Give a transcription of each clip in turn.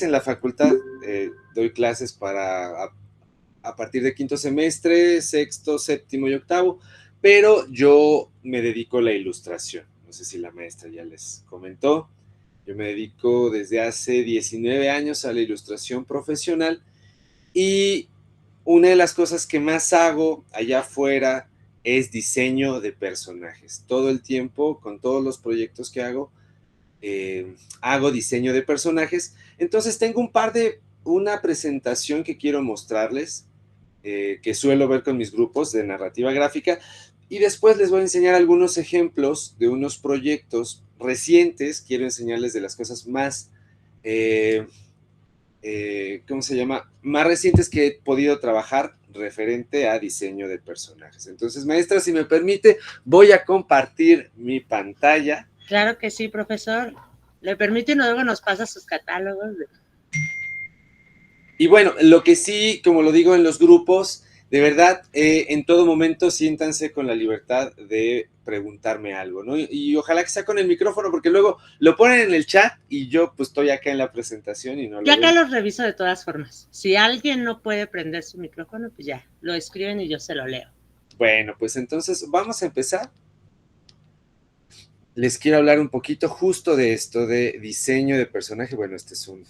en la facultad, doy clases a partir de quinto semestre, sexto, séptimo y octavo, pero yo me dedico a la ilustración. No sé si la maestra ya les comentó. Yo me dedico desde hace 19 años a la ilustración profesional y una de las cosas que más hago allá afuera es diseño de personajes. Todo el tiempo, con todos los proyectos que hago diseño de personajes. Entonces tengo una presentación que quiero mostrarles, que suelo ver con mis grupos de narrativa gráfica, y después les voy a enseñar algunos ejemplos de unos proyectos recientes. Quiero enseñarles de las cosas más, ¿cómo se llama? Más recientes que he podido trabajar referente a diseño de personajes. Entonces, maestra, si me permite, voy a compartir mi pantalla. Claro que sí, profesor. Le permite y luego nos pasa sus catálogos. Y bueno, lo que sí, como lo digo en los grupos, de verdad, en todo momento siéntanse con la libertad de preguntarme algo, ¿no? Y ojalá que sea con el micrófono, porque luego lo ponen en el chat y yo pues estoy acá en la presentación y no lo Yo acá veo. los reviso de todas formas. Si alguien no puede prender su micrófono, pues ya, lo escriben y yo se lo leo. Bueno, pues entonces vamos a empezar. Les quiero hablar un poquito justo de esto, de diseño de personaje. Bueno, estas son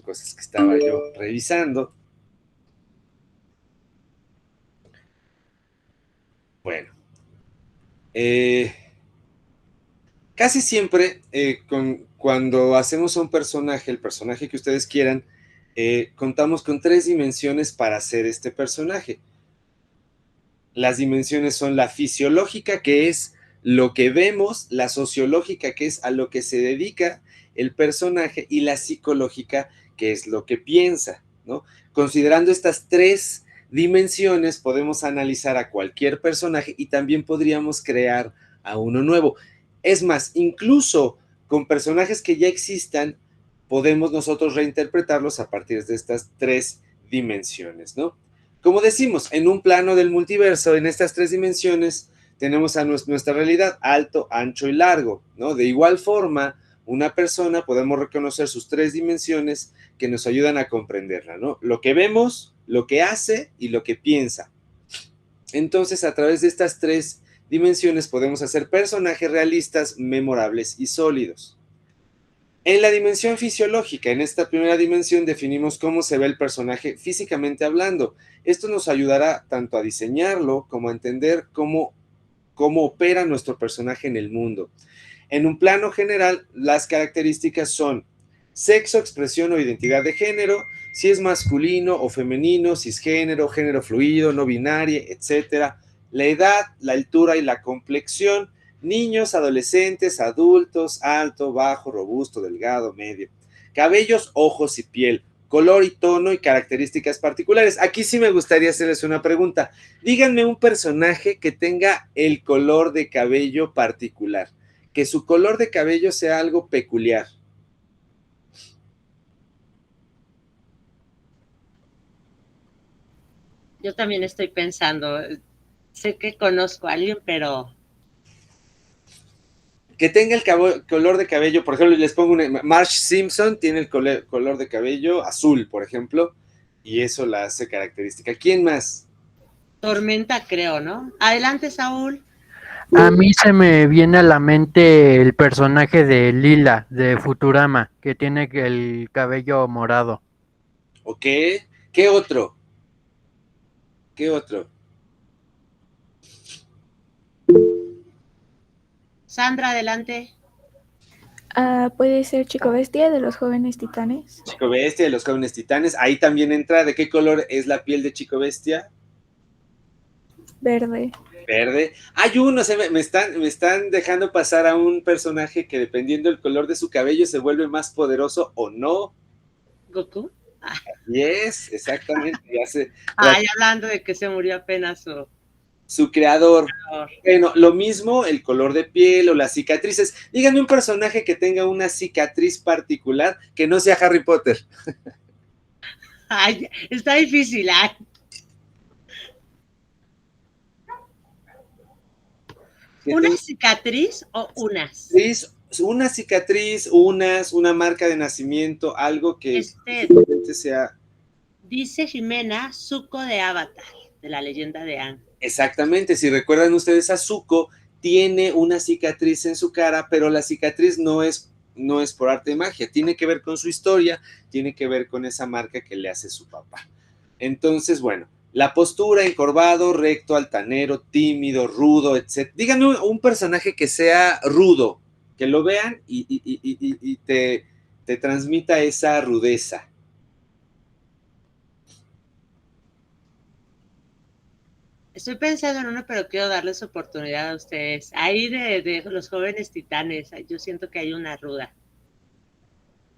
cosas que estaba yo revisando. Bueno, casi siempre cuando hacemos un personaje, el personaje que ustedes quieran, contamos con 3 dimensiones para hacer este personaje. Las dimensiones son la fisiológica, que es lo que vemos, la sociológica, que es a lo que se dedica el personaje, y la psicológica, que es lo que piensa, ¿no? Considerando estas 3 dimensiones, podemos analizar a cualquier personaje y también podríamos crear a uno nuevo. Es más, incluso con personajes que ya existan, podemos nosotros reinterpretarlos a partir de estas 3 dimensiones, ¿no? Como decimos, en un plano del multiverso, en estas 3 dimensiones, tenemos a nuestra realidad, alto, ancho y largo, ¿no? De igual forma, una persona podemos reconocer sus 3 dimensiones que nos ayudan a comprenderla, ¿no? Lo que vemos, lo que hace y lo que piensa. Entonces, a través de estas 3 dimensiones podemos hacer personajes realistas, memorables y sólidos. En la dimensión fisiológica, en esta primera dimensión, definimos cómo se ve el personaje físicamente hablando. Esto nos ayudará tanto a diseñarlo como a entender cómo opera nuestro personaje en el mundo. En un plano general, las características son sexo, expresión o identidad de género, si es masculino o femenino, cisgénero, género fluido, no binario, etc. La edad, la altura y la complexión, niños, adolescentes, adultos, alto, bajo, robusto, delgado, medio. Cabellos, ojos y piel, color y tono y características particulares. Aquí sí me gustaría hacerles una pregunta. Díganme un personaje que tenga el color de cabello particular, que su color de cabello sea algo peculiar. Yo también estoy pensando, sé que conozco a alguien, pero... Que tenga el color de cabello, por ejemplo, les pongo Marge Simpson tiene el color de cabello azul, por ejemplo, y eso la hace característica. ¿Quién más? Tormenta, creo, ¿no? Adelante, Saúl. A mí se me viene a la mente el personaje de Lila de Futurama, que tiene el cabello morado. ¿Ok? ¿Qué otro? ¿Qué otro? Sandra, adelante. Puede ser Chico Bestia de los Jóvenes Titanes. Chico Bestia de los Jóvenes Titanes. Ahí también entra. ¿De qué color es la piel de Chico Bestia? Verde. Verde. Hay uno, me están dejando pasar a un personaje que dependiendo del color de su cabello se vuelve más poderoso o no. ¿Goku? Yes, exactamente. Ay, hablando de que se murió apenas su creador. Bueno, lo mismo el color de piel o las cicatrices. Díganme un personaje que tenga una cicatriz particular que no sea Harry Potter. Ay, está difícil, ay. ¿Una cicatriz o unas? una cicatriz, una marca de nacimiento, algo que simplemente sea... Dice Jimena, Zuko de Avatar, de la leyenda de Aang. Exactamente, si recuerdan ustedes a Zuko, tiene una cicatriz en su cara, pero la cicatriz no es por arte de magia, tiene que ver con su historia, tiene que ver con esa marca que le hace su papá. Entonces, bueno, la postura, encorvado, recto, altanero, tímido, rudo, etc. Díganme un personaje que sea rudo, que lo vean y te transmita esa rudeza. Estoy pensando en uno, pero quiero darles oportunidad a ustedes. Ahí de los jóvenes titanes, yo siento que hay una ruda.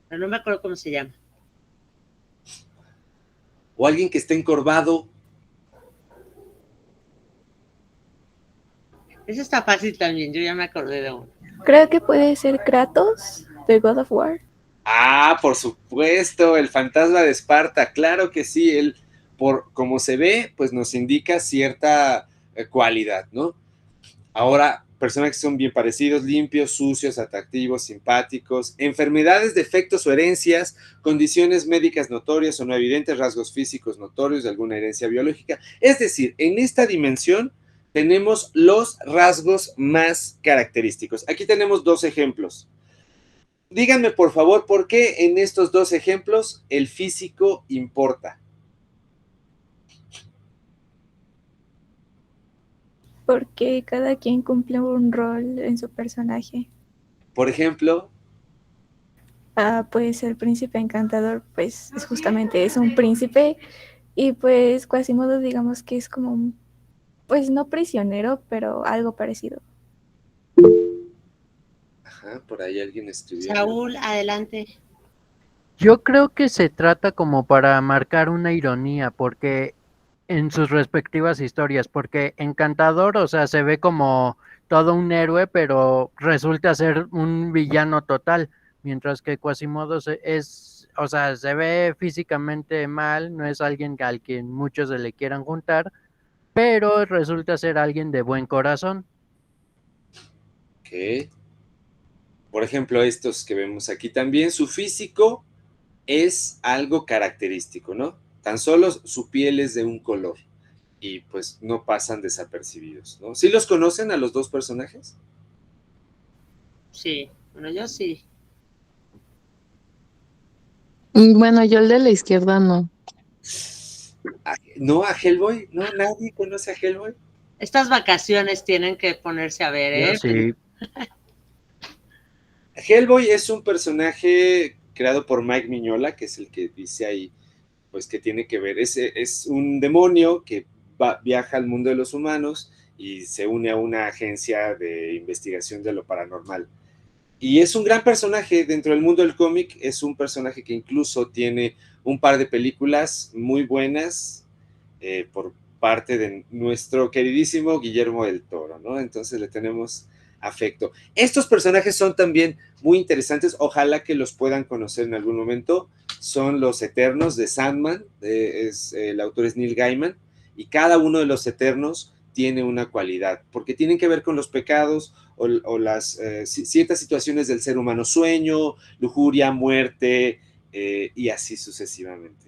Pero no me acuerdo cómo se llama. O alguien que esté encorvado. Eso está fácil también, yo ya me acordé de uno. Creo que puede ser Kratos, de God of War. Ah, por supuesto, el fantasma de Esparta, claro que sí, él, por como se ve, pues nos indica cierta cualidad, ¿no? Ahora, personajes que son bien parecidos, limpios, sucios, atractivos, simpáticos, enfermedades, defectos o herencias, condiciones médicas notorias o no evidentes, rasgos físicos notorios de alguna herencia biológica. Es decir, en esta dimensión tenemos los rasgos más característicos. Aquí tenemos dos ejemplos. Díganme, por favor, ¿por qué en estos dos ejemplos el físico importa? Porque cada quien cumple un rol en su personaje. Por ejemplo, Pues el príncipe encantador, pues es justamente es un príncipe y pues Quasimodo digamos que es como un, pues no prisionero, pero algo parecido. ajá, por ahí alguien escribió. Saúl, adelante. Yo creo que se trata como para marcar una ironía, porque en sus respectivas historias, porque Encantador, o sea, se ve como todo un héroe, pero resulta ser un villano total, mientras que Quasimodo es, o sea, se ve físicamente mal, no es alguien al quien muchos se le quieran juntar, pero resulta ser alguien de buen corazón. Ok. Por ejemplo, estos que vemos aquí también, su físico es algo característico, ¿no? Tan solo su piel es de un color y pues no pasan desapercibidos, ¿no? ¿Sí los conocen a los dos personajes? Sí, bueno, yo sí. Bueno, yo el de la izquierda no. ¿No a Hellboy? ¿No? ¿Nadie conoce a Hellboy? Estas vacaciones tienen que ponerse a ver, Yo ¿eh? sí. Hellboy es un personaje creado por Mike Mignola, que es el que dice ahí, pues que tiene que ver, es un demonio que viaja al mundo de los humanos y se une a una agencia de investigación de lo paranormal. Y es un gran personaje dentro del mundo del cómic, es un personaje que incluso tiene un par de películas muy buenas por parte de nuestro queridísimo Guillermo del Toro, ¿no? Entonces le tenemos afecto. Estos personajes son también muy interesantes, ojalá que los puedan conocer en algún momento. Son los Eternos de Sandman, el autor es Neil Gaiman, y cada uno de los Eternos tiene una cualidad, porque tienen que ver con los pecados o las ciertas situaciones del ser humano, sueño, lujuria, muerte, y así sucesivamente.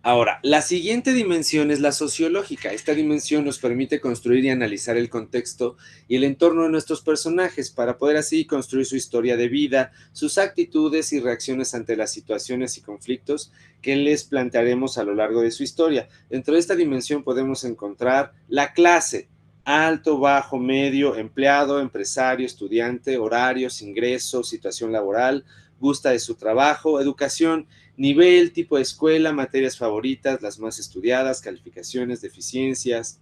Ahora, la siguiente dimensión es la sociológica. Esta dimensión nos permite construir y analizar el contexto y el entorno de nuestros personajes para poder así construir su historia de vida, sus actitudes y reacciones ante las situaciones y conflictos que les plantearemos a lo largo de su historia. Dentro de esta dimensión podemos encontrar la clase, alto, bajo, medio, empleado, empresario, estudiante, horarios, ingresos, situación laboral, gusta de su trabajo, educación, nivel, tipo de escuela, materias favoritas, las más estudiadas, calificaciones, deficiencias,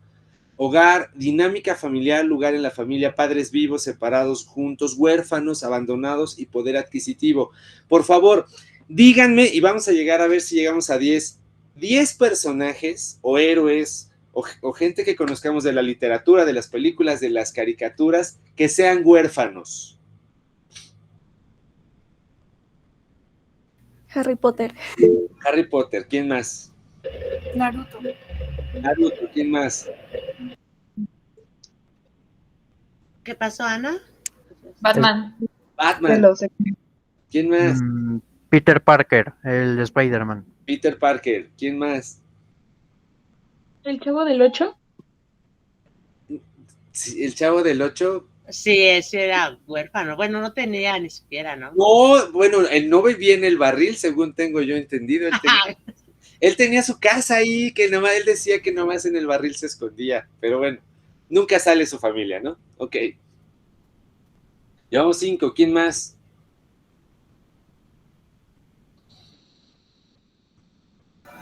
hogar, dinámica familiar, lugar en la familia, padres vivos, separados, juntos, huérfanos, abandonados y poder adquisitivo. Por favor, díganme y vamos a llegar a ver si llegamos a 10 personajes o héroes o gente que conozcamos de la literatura, de las películas, de las caricaturas, que sean huérfanos. Harry Potter. Harry Potter, ¿quién más? Naruto. Naruto, ¿quién más? ¿Qué pasó, Ana? Batman. De Batman. los... ¿Quién más? Peter Parker, el de Spider-Man. Peter Parker. ¿Quién más? ¿El Chavo del Ocho? Sí, el Chavo del Ocho. Sí, ese era huérfano. Bueno, no tenía ni siquiera, ¿no? No, bueno, él no vivía en el barril, según tengo yo entendido. Él tenía su casa ahí, que nomás él decía que nomás en el barril se escondía. Pero bueno, nunca sale su familia, ¿no? Ok. Llevamos 5. ¿Quién más?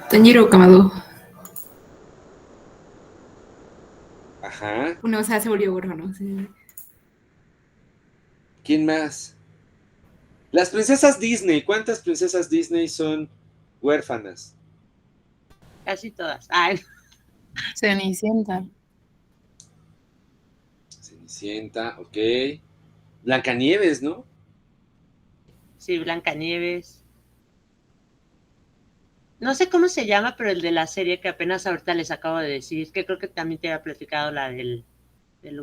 Tanjiro Kamado. Ajá. No, o sea, se volvió huérfano. Sí. ¿Quién más? Las princesas Disney. ¿Cuántas princesas Disney son huérfanas? Casi todas. Ay, Cenicienta. Cenicienta, ok. Blancanieves, ¿no? sí, Blancanieves. No sé cómo se llama, pero el de la serie que apenas ahorita les acabo de decir, que creo que también te había platicado la del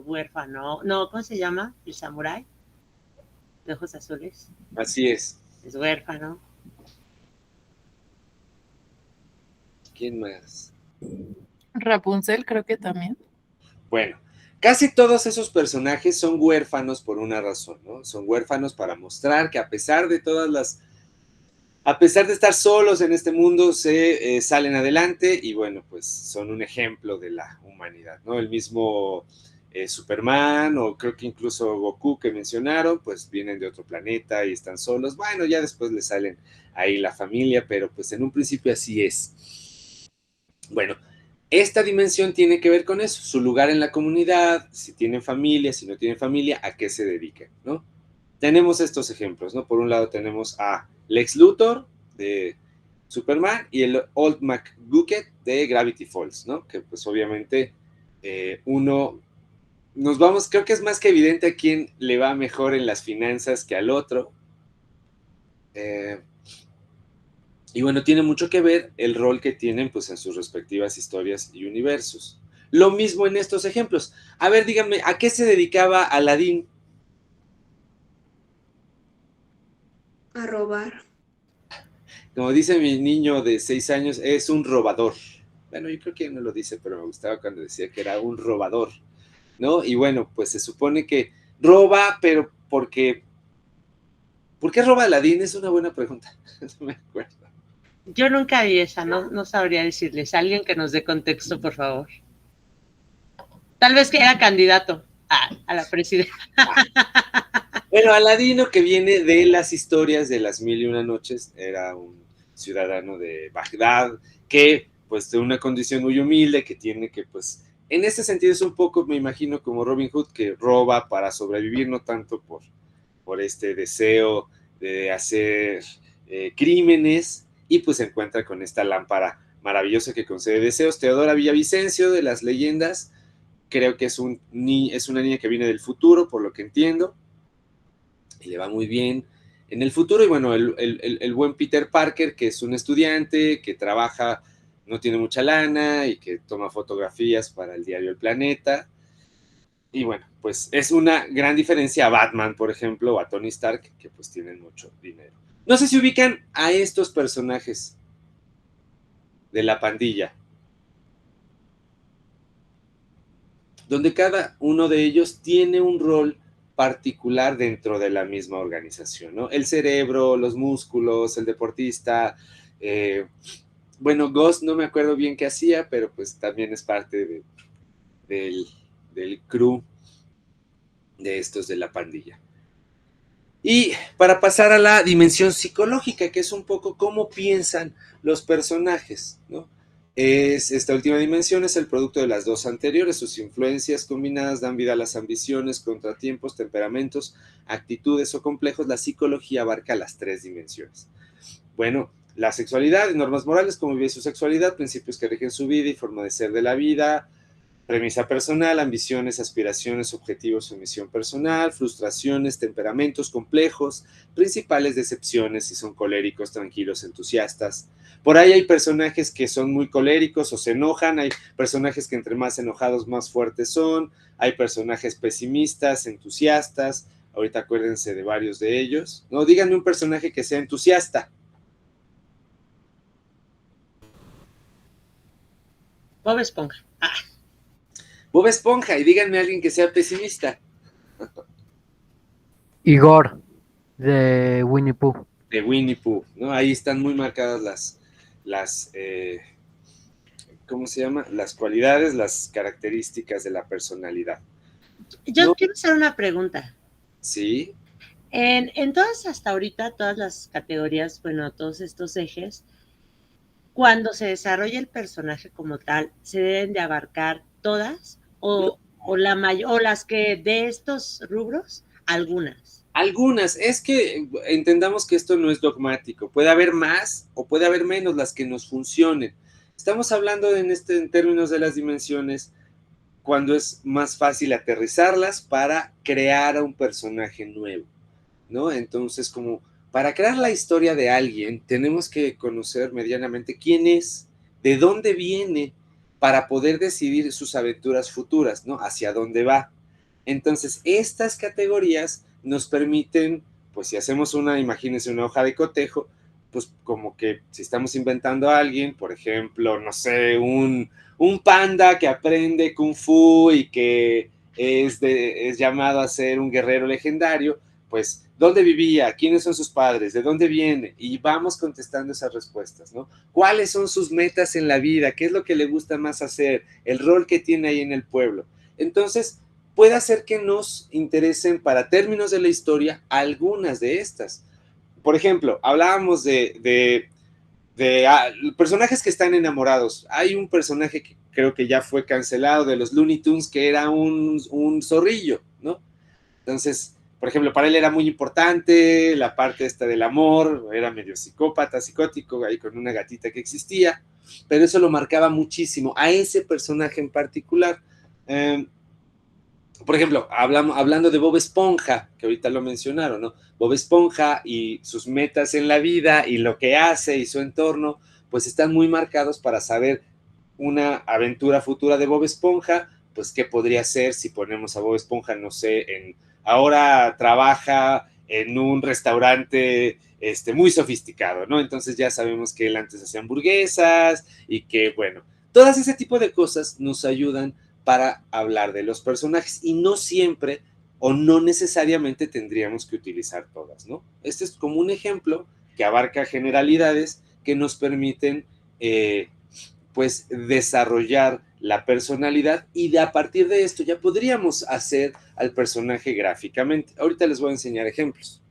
huérfano. No, ¿cómo se llama? El samurái de ojos azules. Así es. Es huérfano. ¿Quién más? Rapunzel creo que también. Bueno, casi todos esos personajes son huérfanos por una razón, ¿no? Son huérfanos para mostrar que a pesar de estar solos en este mundo, se salen adelante y bueno, pues son un ejemplo de la humanidad, ¿no? El mismo Superman o creo que incluso Goku que mencionaron, pues vienen de otro planeta y están solos. Bueno, ya después les salen ahí la familia, pero pues en un principio así es. Bueno, esta dimensión tiene que ver con eso, su lugar en la comunidad, si tienen familia, si no tienen familia, a qué se dedican, ¿no? Tenemos estos ejemplos, ¿no? Por un lado tenemos a Lex Luthor de Superman y el Old McGucket de Gravity Falls, ¿no? Que pues obviamente uno, creo que es más que evidente a quién le va mejor en las finanzas que al otro. Y bueno, tiene mucho que ver el rol que tienen pues en sus respectivas historias y universos. Lo mismo en estos ejemplos. A ver, díganme, ¿a qué se dedicaba Aladín? A robar. Como dice mi niño de 6 años, es un robador. Bueno, yo creo que no lo dice, pero me gustaba cuando decía que era un robador, ¿no? Y bueno, pues se supone que roba, pero ¿por qué roba Aladín? Es una buena pregunta. No me acuerdo. Yo nunca vi esa, no sabría decirles. Alguien que nos dé contexto, por favor. Tal vez que era candidato a la presidencia. Bueno, Aladino, que viene de las historias de las 1001 noches, era un ciudadano de Bagdad que, pues, de una condición muy humilde, que tiene que, pues, en ese sentido es un poco, me imagino, como Robin Hood, que roba para sobrevivir, no tanto por este deseo de hacer crímenes, y pues se encuentra con esta lámpara maravillosa que concede deseos. Teodora Villavicencio, de las leyendas, creo que es una niña que viene del futuro, por lo que entiendo, y le va muy bien en el futuro. Y bueno, el buen Peter Parker, que es un estudiante, que trabaja, no tiene mucha lana y que toma fotografías para el diario El Planeta. Y bueno, pues es una gran diferencia a Batman, por ejemplo, o a Tony Stark, que pues tienen mucho dinero. No sé si ubican a estos personajes de la pandilla, donde cada uno de ellos tiene un rol particular dentro de la misma organización, ¿no? El cerebro, los músculos, el deportista, bueno, Ghost no me acuerdo bien qué hacía, pero pues también es parte del crew de estos de la pandilla. Y para pasar a la dimensión psicológica, que es un poco cómo piensan los personajes, ¿no? Esta última dimensión es el producto de las dos anteriores. Sus influencias combinadas dan vida a las ambiciones, contratiempos, temperamentos, actitudes o complejos. La psicología abarca las 3 dimensiones. Bueno, la sexualidad y normas morales, cómo vive su sexualidad, principios que rigen su vida y forma de ser de la vida, premisa personal, ambiciones, aspiraciones, objetivos, su misión personal, frustraciones, temperamentos complejos, principales decepciones, si son coléricos, tranquilos, entusiastas. Por ahí hay personajes que son muy coléricos o se enojan, hay personajes que entre más enojados más fuertes son, hay personajes pesimistas, entusiastas, Ahorita acuérdense de varios de ellos. No, díganme un personaje que sea entusiasta. Bob Esponja. Bob Esponja, y díganme a alguien que sea pesimista. Igor, de Winnie Pooh. De Winnie Pooh, ¿no? Ahí están muy marcadas las ¿cómo se llama? Las cualidades, las características de la personalidad. Yo No. quiero hacer una pregunta. Sí. En todas, hasta ahorita, todas las categorías, bueno, todos estos ejes, cuando se desarrolla el personaje como tal, ¿se deben de abarcar todas o las que de estos rubros? Algunas. Algunas, es que entendamos que esto no es dogmático, puede haber más o puede haber menos las que nos funcionen. Estamos hablando en términos de las dimensiones, cuando es más fácil aterrizarlas para crear a un personaje nuevo, ¿no? Entonces, como para crear la historia de alguien, tenemos que conocer medianamente quién es, de dónde viene, para poder decidir sus aventuras futuras, ¿no? Hacia dónde va. Entonces, estas categorías nos permiten, pues si hacemos imagínense una hoja de cotejo, pues como que si estamos inventando a alguien, por ejemplo, no sé, un panda que aprende kung fu y que es llamado a ser un guerrero legendario, pues, ¿dónde vivía? ¿Quiénes son sus padres? ¿De dónde viene? Y vamos contestando esas respuestas, ¿no? ¿Cuáles son sus metas en la vida? ¿Qué es lo que le gusta más hacer? El rol que tiene ahí en el pueblo. Entonces, puede hacer que nos interesen para términos de la historia algunas de estas. Por ejemplo, hablábamos de personajes que están enamorados. Hay un personaje que creo que ya fue cancelado de los Looney Tunes que era un zorrillo, ¿no? Entonces, por ejemplo, para él era muy importante la parte esta del amor, era medio psicópata, psicótico, ahí con una gatita que existía, pero eso lo marcaba muchísimo a ese personaje en particular. Por ejemplo, hablando de Bob Esponja, que ahorita lo mencionaron, ¿no? Bob Esponja y sus metas en la vida y lo que hace y su entorno, pues están muy marcados para saber una aventura futura de Bob Esponja, pues qué podría ser si ponemos a Bob Esponja, no sé, ahora trabaja en un restaurante muy sofisticado, ¿no? Entonces ya sabemos que él antes hacía hamburguesas y que, bueno, todas ese tipo de cosas nos ayudan para hablar de los personajes y no siempre o no necesariamente tendríamos que utilizar todas, ¿no? Este es como un ejemplo que abarca generalidades que nos permiten pues desarrollar la personalidad y a partir de esto ya podríamos hacer al personaje gráficamente. Ahorita les voy a enseñar ejemplos.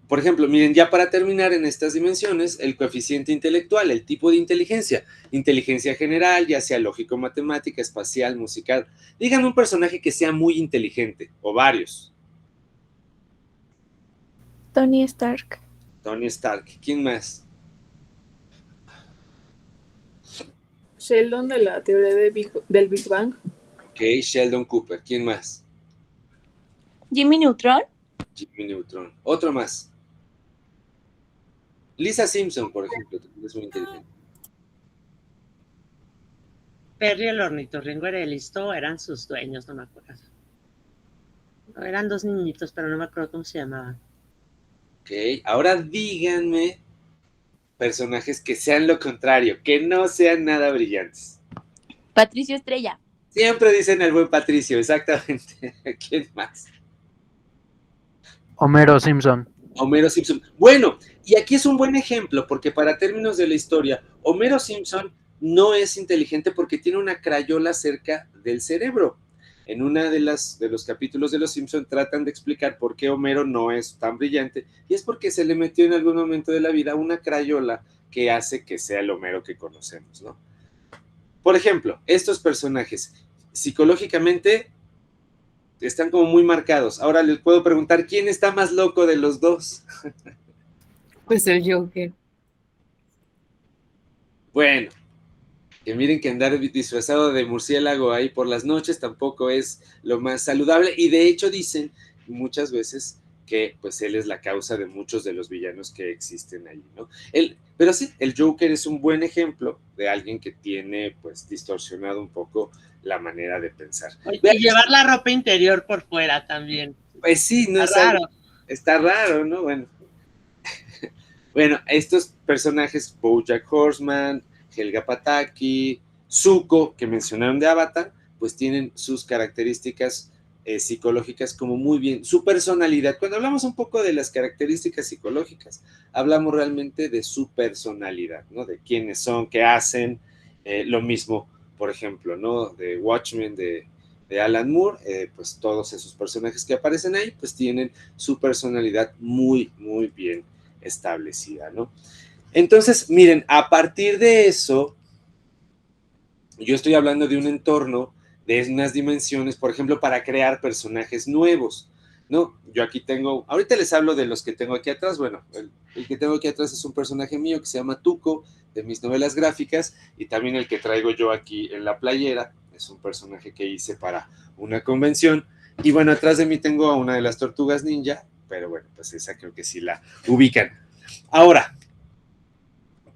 Por ejemplo, miren, ya para terminar en estas dimensiones, el coeficiente intelectual, el tipo de inteligencia general, ya sea lógico-matemática, espacial, musical. Díganme un personaje que sea muy inteligente, o varios. Tony Stark. Tony Stark. ¿Quién más? Sheldon de la teoría del Big Bang. Ok, Sheldon Cooper. ¿Quién más? Jimmy Neutron. Jimmy Neutron. Otro más. Lisa Simpson, por ejemplo, es muy inteligente. Perry el ornitorrinco era listo, eran sus dueños, no me acuerdo. No, eran dos niñitos, pero no me acuerdo cómo se llamaban. Ok, ahora díganme personajes que sean lo contrario, que no sean nada brillantes. Patricio Estrella. Siempre dicen el buen Patricio, exactamente. ¿Quién más? Homero Simpson. Homero Simpson. Bueno, y aquí es un buen ejemplo, porque para términos de la historia, Homero Simpson no es inteligente porque tiene una crayola cerca del cerebro. En una de los capítulos de Los Simpson tratan de explicar por qué Homero no es tan brillante, y es porque se le metió en algún momento de la vida una crayola que hace que sea el Homero que conocemos, ¿no? Por ejemplo, estos personajes psicológicamente están como muy marcados. Ahora les puedo preguntar, ¿quién está más loco de los dos? Pues el Joker. Bueno, que miren que andar disfrazado de murciélago ahí por las noches tampoco es lo más saludable, y de hecho dicen muchas veces que pues él es la causa de muchos de los villanos que existen ahí, ¿no? Pero sí, el Joker es un buen ejemplo de alguien que tiene pues distorsionado un poco la manera de pensar. Y llevar la ropa interior por fuera también. Pues sí, no Está es raro. Está raro, ¿no? Bueno. Bueno, estos personajes, BoJack Horseman, Helga Pataki, Zuko, que mencionaron de Avatar, pues tienen sus características psicológicas como muy bien, su personalidad. Cuando hablamos un poco de las características psicológicas, hablamos realmente de su personalidad, ¿no? De quiénes son, qué hacen, lo mismo, por ejemplo, ¿no? De Watchmen, de Alan Moore, pues todos esos personajes que aparecen ahí, pues tienen su personalidad muy, muy bien establecida, ¿no? Entonces, miren, a partir de eso, yo estoy hablando de un entorno, de unas dimensiones, por ejemplo, para crear personajes nuevos, ¿no? Yo aquí tengo, ahorita les hablo de los que tengo aquí atrás, bueno, el que tengo aquí atrás es un personaje mío que se llama Tuco, de mis novelas gráficas, y también el que traigo yo aquí en la playera, es un personaje que hice para una convención, y bueno, atrás de mí tengo a una de las tortugas ninja, pero bueno, pues esa creo que sí la ubican. Ahora,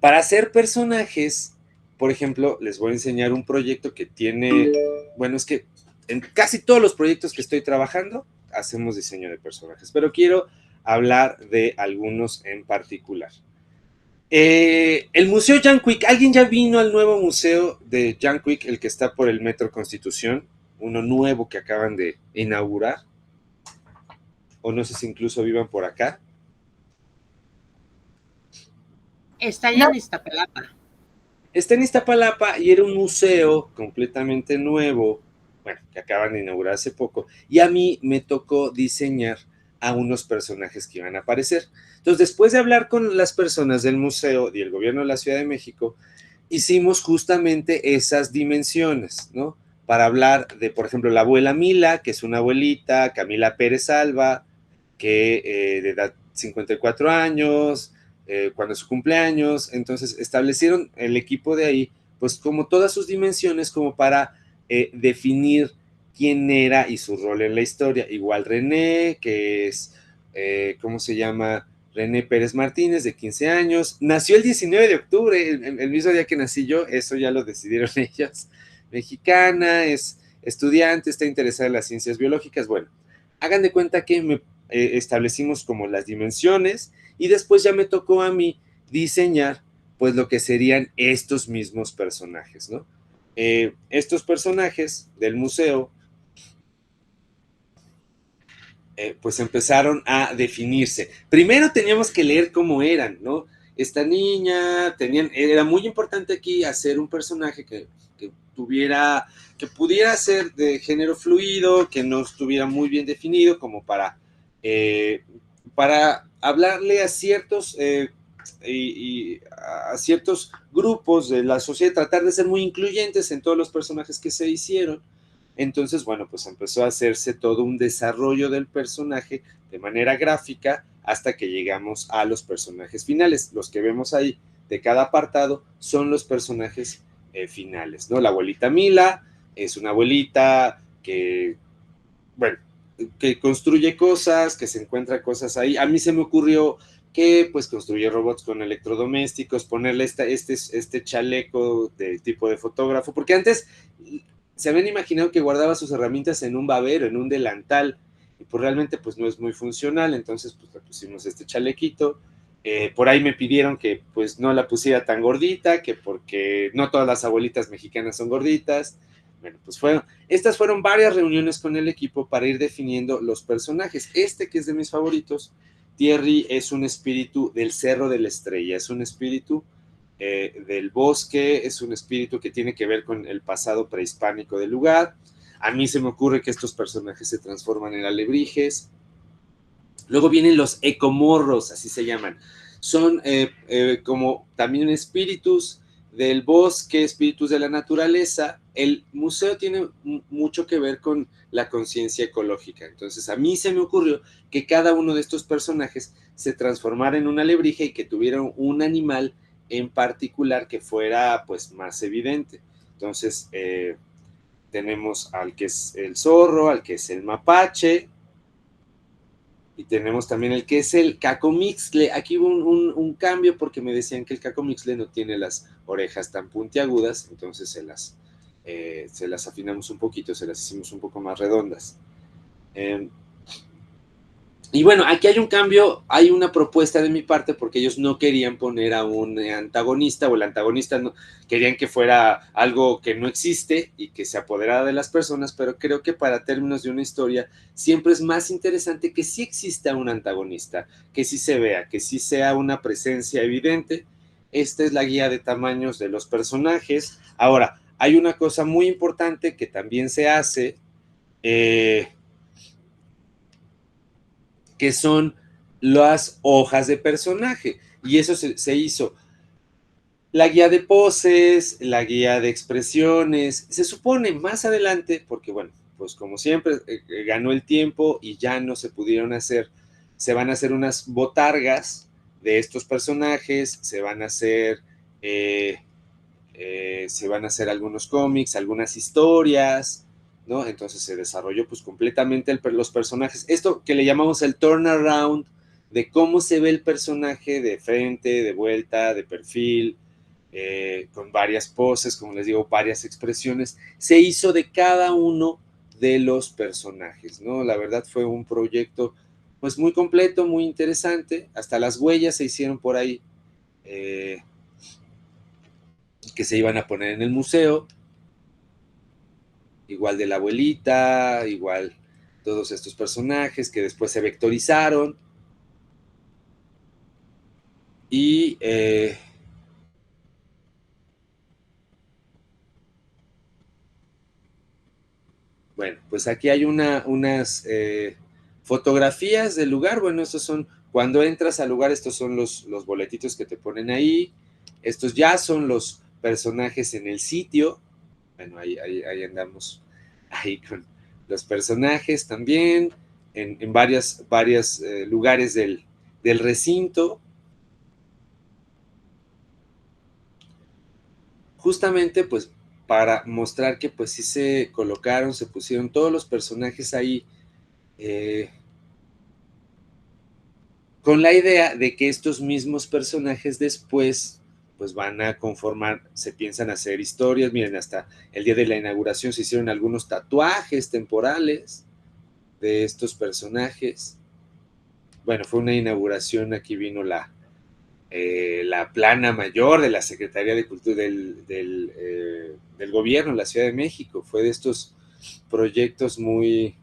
para hacer personajes, por ejemplo, les voy a enseñar un proyecto que tiene, bueno, es que en casi todos los proyectos que estoy trabajando, hacemos diseño de personajes, pero quiero hablar de algunos en particular. El Museo Jan Quick, ¿alguien ya vino al nuevo museo de Jan Quick, el que está por el Metro Constitución? Uno nuevo que acaban de inaugurar. O no sé si incluso vivan por acá. Está allá en Iztapalapa. Está en Iztapalapa y era un museo completamente nuevo, bueno, que acaban de inaugurar hace poco, y a mí me tocó diseñar a unos personajes que iban a aparecer. Entonces, después de hablar con las personas del museo y el gobierno de la Ciudad de México, hicimos justamente esas dimensiones, ¿no? Para hablar de, por ejemplo, la abuela Mila, que es una abuelita, Camila Pérez Alba, que de edad 54 años, cuando es su cumpleaños, entonces establecieron el equipo de ahí, pues como todas sus dimensiones, como para definir quién era y su rol en la historia. Igual René, que es, ¿cómo se llama? René Pérez Martínez, de 15 años, nació el 19 de octubre, el mismo día que nací yo, eso ya lo decidieron ellos, mexicana, es estudiante, está interesada en las ciencias biológicas, bueno, hagan de cuenta que me establecimos como las dimensiones y después ya me tocó a mí diseñar pues lo que serían estos mismos personajes, ¿no? Estos personajes del museo pues empezaron a definirse. Primero teníamos que leer cómo eran, ¿no? Esta niña, era muy importante aquí hacer un personaje que tuviera, que pudiera ser de género fluido, que no estuviera muy bien definido, como para hablarle a ciertos a ciertos grupos de la sociedad, tratar de ser muy incluyentes en todos los personajes que se hicieron. Entonces, bueno, pues empezó a hacerse todo un desarrollo del personaje de manera gráfica hasta que llegamos a los personajes finales. Los que vemos ahí de cada apartado son los personajes finales, ¿no? La abuelita Mila es una abuelita que, bueno, que construye cosas, que se encuentra cosas ahí. A mí se me ocurrió que pues construye robots con electrodomésticos, ponerle este chaleco de tipo de fotógrafo, porque antes se habían imaginado que guardaba sus herramientas en un babero, en un delantal, y pues realmente pues no es muy funcional, entonces pues le pusimos este chalequito. Por ahí me pidieron que pues no la pusiera tan gordita, que porque no todas las abuelitas mexicanas son gorditas. Bueno, pues estas fueron varias reuniones con el equipo para ir definiendo los personajes. Este que es de mis favoritos, Thierry, es un espíritu del Cerro de la Estrella, es un espíritu del bosque, es un espíritu que tiene que ver con el pasado prehispánico del lugar. A mí se me ocurre que estos personajes se transforman en alebrijes. Luego vienen los ecomorros, así se llaman. Son como también espíritus del bosque, espíritus de la naturaleza. El museo tiene mucho que ver con la conciencia ecológica. Entonces, a mí se me ocurrió que cada uno de estos personajes se transformara en un alebrije y que tuviera un animal en particular que fuera pues más evidente. Entonces, tenemos al que es el zorro, al que es el mapache, Y tenemos también el que es el cacomixtle. Aquí hubo un cambio porque me decían que el cacomixtle no tiene las orejas tan puntiagudas, entonces se las afinamos un poquito, se las hicimos un poco más redondas. Y bueno, aquí hay un cambio, hay una propuesta de mi parte porque ellos no querían poner a un antagonista, o el antagonista no, querían que fuera algo que no existe y que se apoderara de las personas, pero creo que para términos de una historia siempre es más interesante que sí exista un antagonista, que sí se vea, que sí sea una presencia evidente. Esta es la guía de tamaños de los personajes. Ahora, hay una cosa muy importante que también se hace, que son las hojas de personaje, y eso se hizo. La guía de poses, la guía de expresiones, se supone más adelante, porque bueno, pues como siempre, ganó el tiempo y ya no se pudieron hacer, se van a hacer unas botargas de estos personajes, se van a hacer algunos cómics, algunas historias, ¿no? Entonces se desarrolló pues completamente los personajes. Esto que le llamamos el turnaround, de cómo se ve el personaje de frente, de vuelta, de perfil, con varias poses, como les digo, varias expresiones, se hizo de cada uno de los personajes, ¿no? La verdad fue un proyecto pues muy completo, muy interesante, hasta las huellas se hicieron por ahí, que se iban a poner en el museo, igual de la abuelita, igual todos estos personajes que después se vectorizaron y bueno, pues aquí hay unas fotografías del lugar. Bueno, estos son, cuando entras al lugar, estos son los boletitos que te ponen ahí. Estos ya son los personajes en el sitio. Bueno, ahí andamos, ahí con los personajes también, en varios lugares del recinto. Justamente, pues, para mostrar que pues sí se colocaron, se pusieron todos los personajes ahí, con la idea de que estos mismos personajes después pues van a conformar, se piensan hacer historias. Miren, hasta el día de la inauguración se hicieron algunos tatuajes temporales de estos personajes. Bueno, fue una inauguración, aquí vino la plana mayor de la Secretaría de Cultura del gobierno en la Ciudad de México. Fue de estos proyectos muy,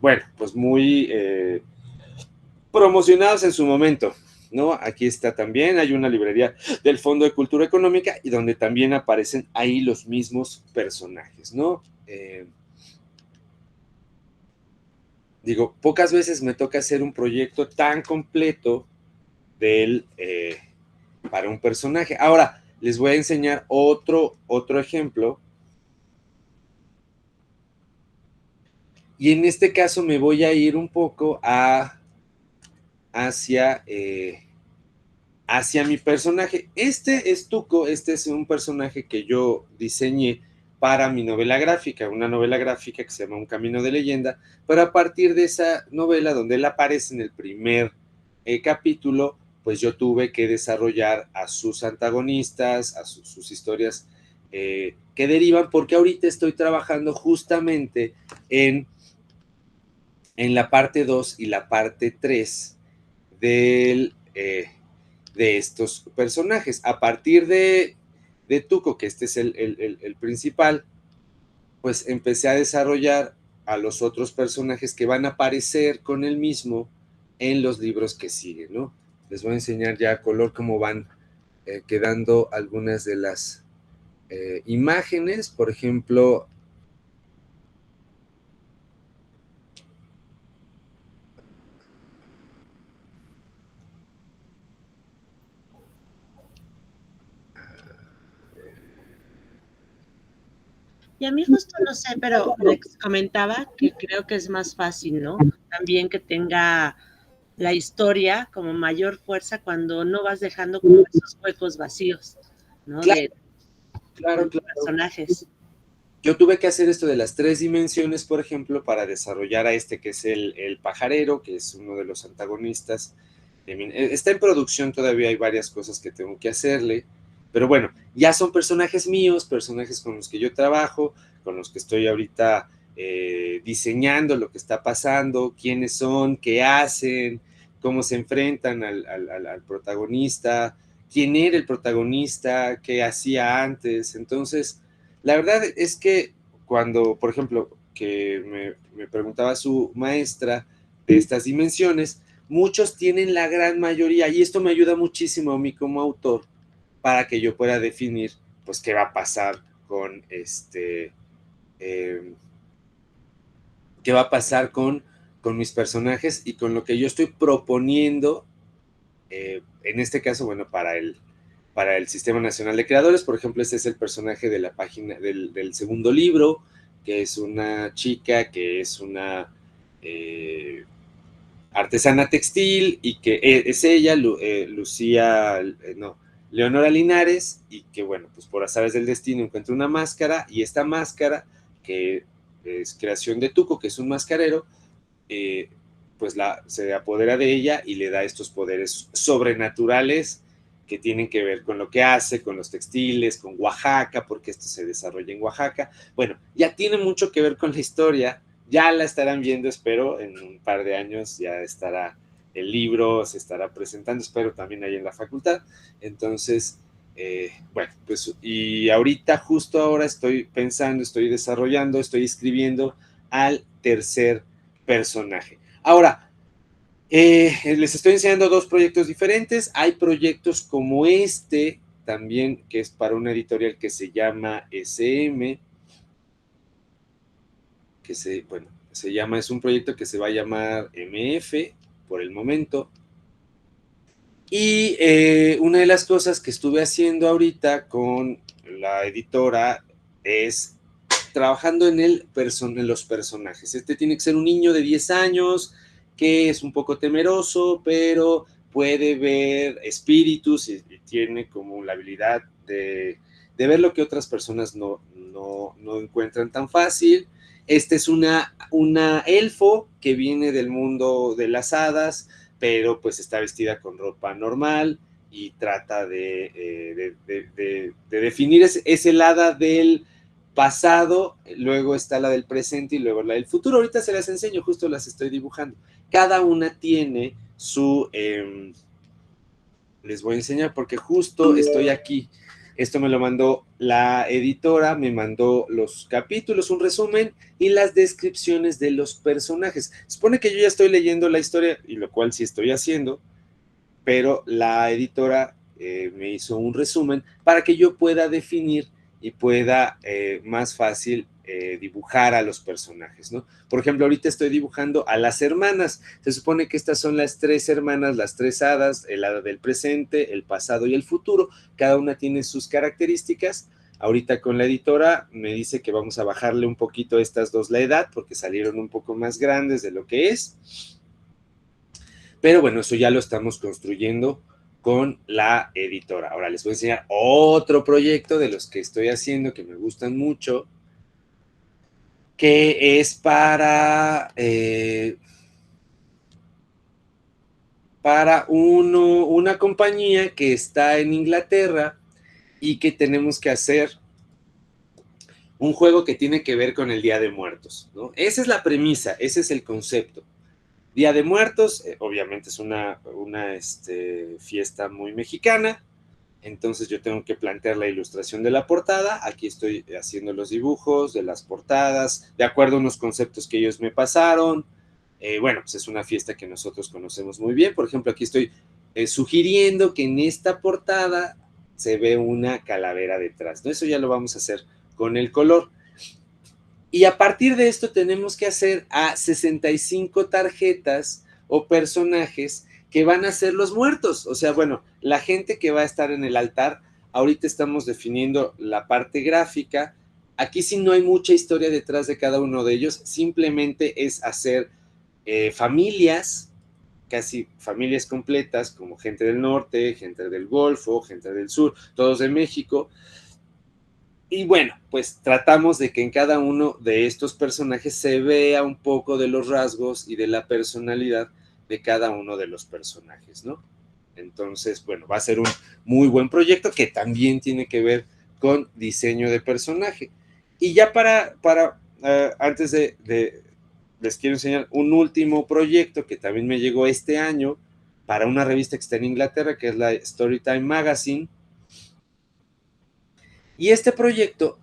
bueno, pues muy promocionados en su momento, ¿no? Aquí está también, hay una librería del Fondo de Cultura Económica y donde también aparecen ahí los mismos personajes, ¿no? Digo, pocas veces me toca hacer un proyecto tan completo para un personaje. Ahora, les voy a enseñar otro ejemplo. Y en este caso me voy a ir un poco hacia mi personaje. Este es Tuco, este es un personaje que yo diseñé para mi novela gráfica, una novela gráfica que se llama Un Camino de Leyenda, pero a partir de esa novela donde él aparece en el primer capítulo, pues yo tuve que desarrollar a sus antagonistas, a sus historias que derivan, porque ahorita estoy trabajando justamente en la parte 2 y la parte 3 de estos personajes. A partir de Tuco, que este es el principal, pues empecé a desarrollar a los otros personajes que van a aparecer con él mismo en los libros que siguen, ¿no? Les voy a enseñar ya a color cómo van quedando algunas de las imágenes. Por ejemplo, Y a mí justo no sé, pero les comentaba que creo que es más fácil, ¿no? También que tenga la historia como mayor fuerza cuando no vas dejando como esos huecos vacíos, ¿no? claro, De claro. personajes. yo tuve que hacer esto de las 3 dimensiones, por ejemplo, para desarrollar a este que es el pajarero, que es uno de los antagonistas. Está en producción todavía, hay varias cosas que tengo que hacerle, pero bueno, ya son personajes míos, personajes con los que yo trabajo, con los que estoy ahorita diseñando lo que está pasando, quiénes son, qué hacen, cómo se enfrentan al protagonista, quién era el protagonista, qué hacía antes. Entonces, la verdad es que cuando, por ejemplo, que me preguntaba su maestra de estas dimensiones, muchos tienen la gran mayoría, y esto me ayuda muchísimo a mí como autor para que yo pueda definir, pues, qué va a pasar con qué va a pasar con mis personajes y con lo que yo estoy proponiendo, en este caso, bueno, para el Sistema Nacional de Creadores. Por ejemplo, este es el personaje de la página del segundo libro, que es una chica que es una artesana textil, y que es ella, Lucía, no, Leonora Linares, y que bueno, pues por azares del destino encuentra una máscara, y esta máscara, que es creación de Tuco, que es un mascarero, eh, pues se apodera de ella y le da estos poderes sobrenaturales que tienen que ver con lo que hace, con los textiles, con Oaxaca, porque esto se desarrolla en Oaxaca. Bueno, ya tiene mucho que ver con la historia, ya la estarán viendo, espero, en un par de años ya estará el libro, se estará presentando, espero también ahí en la facultad. Entonces, bueno, pues, y ahorita, justo ahora estoy pensando, estoy desarrollando, estoy escribiendo al tercer personaje. Ahora, les estoy enseñando 2 proyectos diferentes. Hay proyectos como este, también, que es para una editorial que se llama SM, bueno, es un proyecto que se va a llamar MF por el momento. Y una de las cosas que estuve haciendo ahorita con la editora es trabajando en los personajes. Este tiene que ser un niño de 10 años que es un poco temeroso, pero puede ver espíritus y tiene como la habilidad de ver lo que otras personas no encuentran tan fácil. Este es una elfo que viene del mundo de las hadas, pero pues está vestida con ropa normal y trata de definir ese hada del pasado, luego está la del presente y luego la del futuro. Ahorita se las enseño, justo las estoy dibujando. Cada una tiene su... les voy a enseñar porque justo estoy aquí. Esto me lo mandó la editora, me mandó los capítulos, un resumen y las descripciones de los personajes. Supone que yo ya estoy leyendo la historia, y lo cual sí estoy haciendo, pero la editora me hizo un resumen para que yo pueda definir y pueda más fácil dibujar a los personajes, ¿no? Por ejemplo, ahorita estoy dibujando a las hermanas. Se supone que estas son las 3 hermanas, las 3 hadas, el hada del presente, el pasado y el futuro. Cada una tiene sus características. Ahorita con la editora me dice que vamos a bajarle un poquito a estas 2 la edad, porque salieron un poco más grandes de lo que es. Pero bueno, eso ya lo estamos construyendo con la editora. Ahora les voy a enseñar otro proyecto de los que estoy haciendo que me gustan mucho, que es para una compañía que está en Inglaterra y que tenemos que hacer un juego que tiene que ver con el Día de Muertos, ¿no? Esa es la premisa, ese es el concepto. Día de Muertos, obviamente es una fiesta muy mexicana, entonces yo tengo que plantear la ilustración de la portada. Aquí estoy haciendo los dibujos de las portadas, de acuerdo a unos conceptos que ellos me pasaron. Bueno, pues es una fiesta que nosotros conocemos muy bien. Por ejemplo, aquí estoy sugiriendo que en esta portada se ve una calavera detrás, ¿no? Eso ya lo vamos a hacer con el color. Y a partir de esto tenemos que hacer a 65 tarjetas o personajes que van a ser los muertos. O sea, bueno, la gente que va a estar en el altar. Ahorita estamos definiendo la parte gráfica. Aquí sí no hay mucha historia detrás de cada uno de ellos. Simplemente es hacer familias, casi familias completas, como gente del norte, gente del Golfo, gente del sur, todos de México. Y bueno, pues tratamos de que en cada uno de estos personajes se vea un poco de los rasgos y de la personalidad de cada uno de los personajes, ¿no? Entonces, bueno, va a ser un muy buen proyecto que también tiene que ver con diseño de personaje. Y ya antes les quiero enseñar un último proyecto que también me llegó este año para una revista que está en Inglaterra, que es la Storytime Magazine. Y este proyecto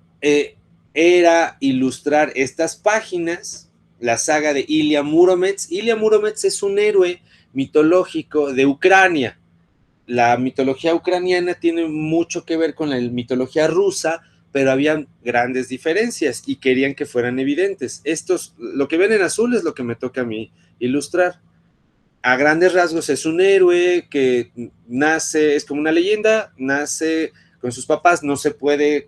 era ilustrar estas páginas, la saga de Ilya Muromets. Ilya Muromets es un héroe mitológico de Ucrania. La mitología ucraniana tiene mucho que ver con la mitología rusa, pero habían grandes diferencias y querían que fueran evidentes. Lo que ven en azul es lo que me toca a mí ilustrar. A grandes rasgos es un héroe que nace, es como una leyenda, nace con sus papás, no se puede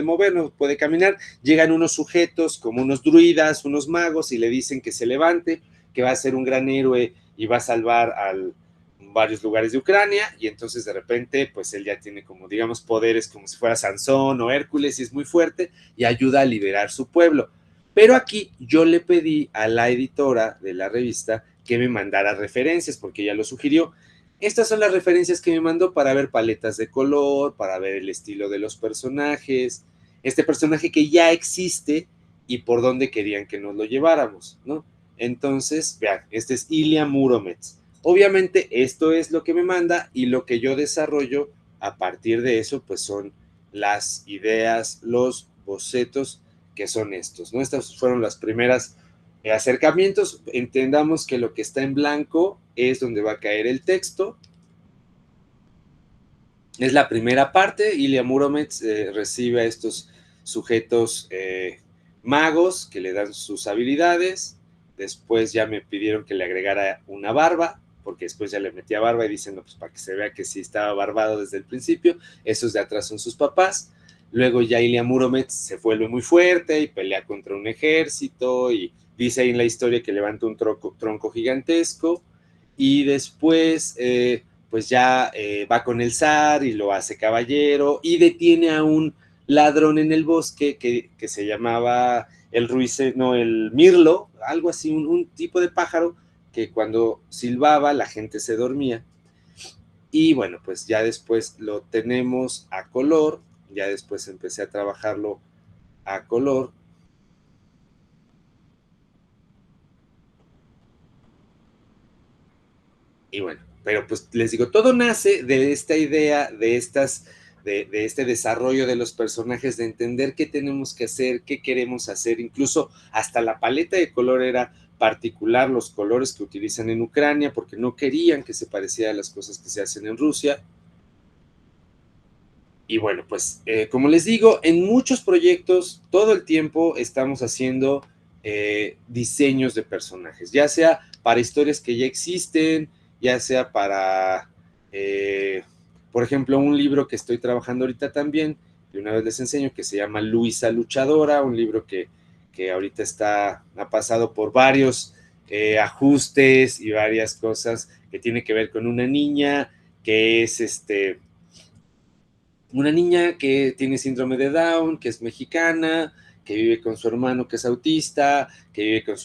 mover, no puede caminar, llegan unos sujetos como unos druidas, unos magos y le dicen que se levante, que va a ser un gran héroe y va a salvar a varios lugares de Ucrania, y entonces de repente pues él ya tiene como digamos poderes como si fuera Sansón o Hércules y es muy fuerte y ayuda a liberar su pueblo. Pero aquí yo le pedí a la editora de la revista que me mandara referencias, porque ella lo sugirió. Estas son las referencias que me mandó para ver paletas de color, para ver el estilo de los personajes, este personaje que ya existe y por dónde querían que nos lo lleváramos, ¿no? Entonces, vean, este es Ilya Muromets. Obviamente, esto es lo que me manda y lo que yo desarrollo a partir de eso, pues son las ideas, los bocetos que son estos, ¿no? Estas fueron las primeras acercamientos. Entendamos que lo que está en blanco es donde va a caer el texto. Es la primera parte. Ilya Muromets recibe a estos sujetos magos que le dan sus habilidades. Después ya me pidieron que le agregara una barba, porque después ya le metía barba y dicen, no, pues para que se vea que sí estaba barbado desde el principio. Esos de atrás son sus papás. Luego ya Ilya Muromets se vuelve muy fuerte y pelea contra un ejército y dice ahí en la historia que levanta un tronco gigantesco y después pues ya va con el zar y lo hace caballero y detiene a un ladrón en el bosque que se llamaba el mirlo, algo así, un tipo de pájaro que cuando silbaba la gente se dormía. Y bueno, pues ya después lo tenemos a color, ya después empecé a trabajarlo a color. Y bueno, pero pues les digo, todo nace de esta idea, de este desarrollo de los personajes, de entender qué tenemos que hacer, qué queremos hacer, incluso hasta la paleta de color era particular, los colores que utilizan en Ucrania, porque no querían que se pareciera a las cosas que se hacen en Rusia. Y bueno, pues como les digo, en muchos proyectos todo el tiempo estamos haciendo diseños de personajes, ya sea para historias que ya existen, ya sea para, por ejemplo, un libro que estoy trabajando ahorita también, de una vez les enseño, que se llama Luisa Luchadora, un libro que ahorita ha pasado por varios ajustes y varias cosas que tiene que ver con una niña que es una niña que tiene síndrome de Down, que es mexicana, que vive con su hermano que es autista, que vive con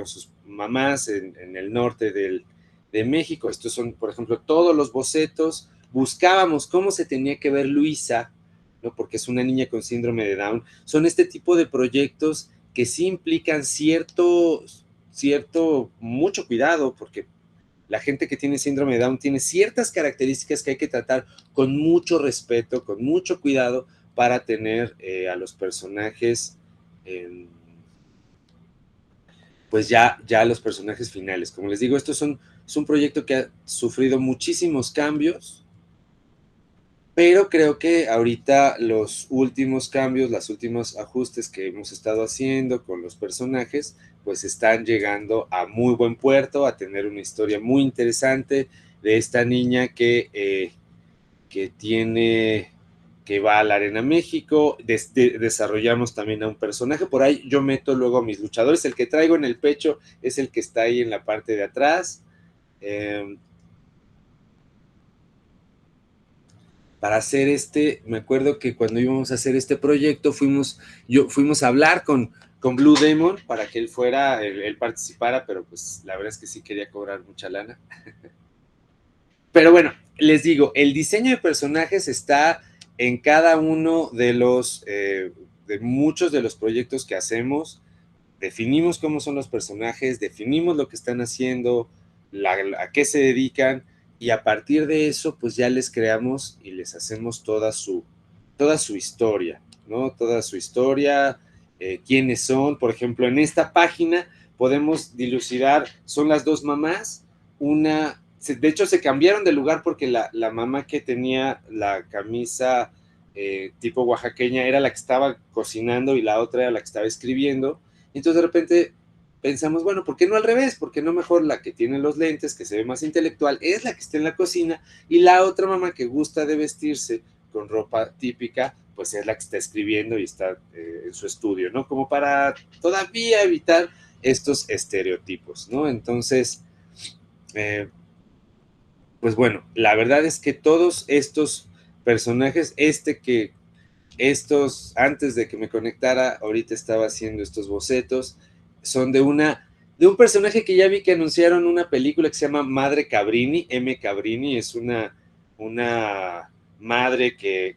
sus mamás en el norte de México. Estos son, por ejemplo, todos los bocetos. Buscábamos cómo se tenía que ver Luisa, ¿no? Porque es una niña con síndrome de Down. Son este tipo de proyectos que sí implican mucho cuidado, porque la gente que tiene síndrome de Down tiene ciertas características que hay que tratar con mucho respeto, con mucho cuidado para tener a los personajes, pues ya los personajes finales. Como les digo, es un proyecto que ha sufrido muchísimos cambios, pero creo que ahorita los últimos cambios, los últimos ajustes que hemos estado haciendo con los personajes, pues están llegando a muy buen puerto, a tener una historia muy interesante de esta niña que va a la Arena México. Desarrollamos también a un personaje, por ahí yo meto luego a mis luchadores, el que traigo en el pecho es el que está ahí en la parte de atrás. para hacer me acuerdo que cuando íbamos a hacer este proyecto fuimos a hablar con Blue Demon para que él fuera, él participara, pero pues la verdad es que sí quería cobrar mucha lana. Pero bueno, les digo, el diseño de personajes está en cada uno de de muchos de los proyectos que hacemos. Definimos cómo son los personajes, definimos lo que están haciendo, a qué se dedican, y a partir de eso, pues ya les creamos y les hacemos toda su historia, ¿no? Toda su historia, quiénes son. Por ejemplo, en esta página podemos dilucidar, son las dos mamás, de hecho se cambiaron de lugar porque la mamá que tenía la camisa tipo oaxaqueña era la que estaba cocinando y la otra era la que estaba escribiendo. Entonces de repente pensamos, bueno, ¿por qué no al revés? ¿Por qué no mejor la que tiene los lentes, que se ve más intelectual, es la que está en la cocina, y la otra mamá que gusta de vestirse con ropa típica, pues es la que está escribiendo y está en su estudio, ¿no? Como para todavía evitar estos estereotipos, ¿no? Entonces, pues bueno, la verdad es que todos estos personajes, antes de que me conectara, ahorita estaba haciendo estos bocetos, son de un personaje que ya vi que anunciaron una película que se llama Madre Cabrini, M. Cabrini, es una madre que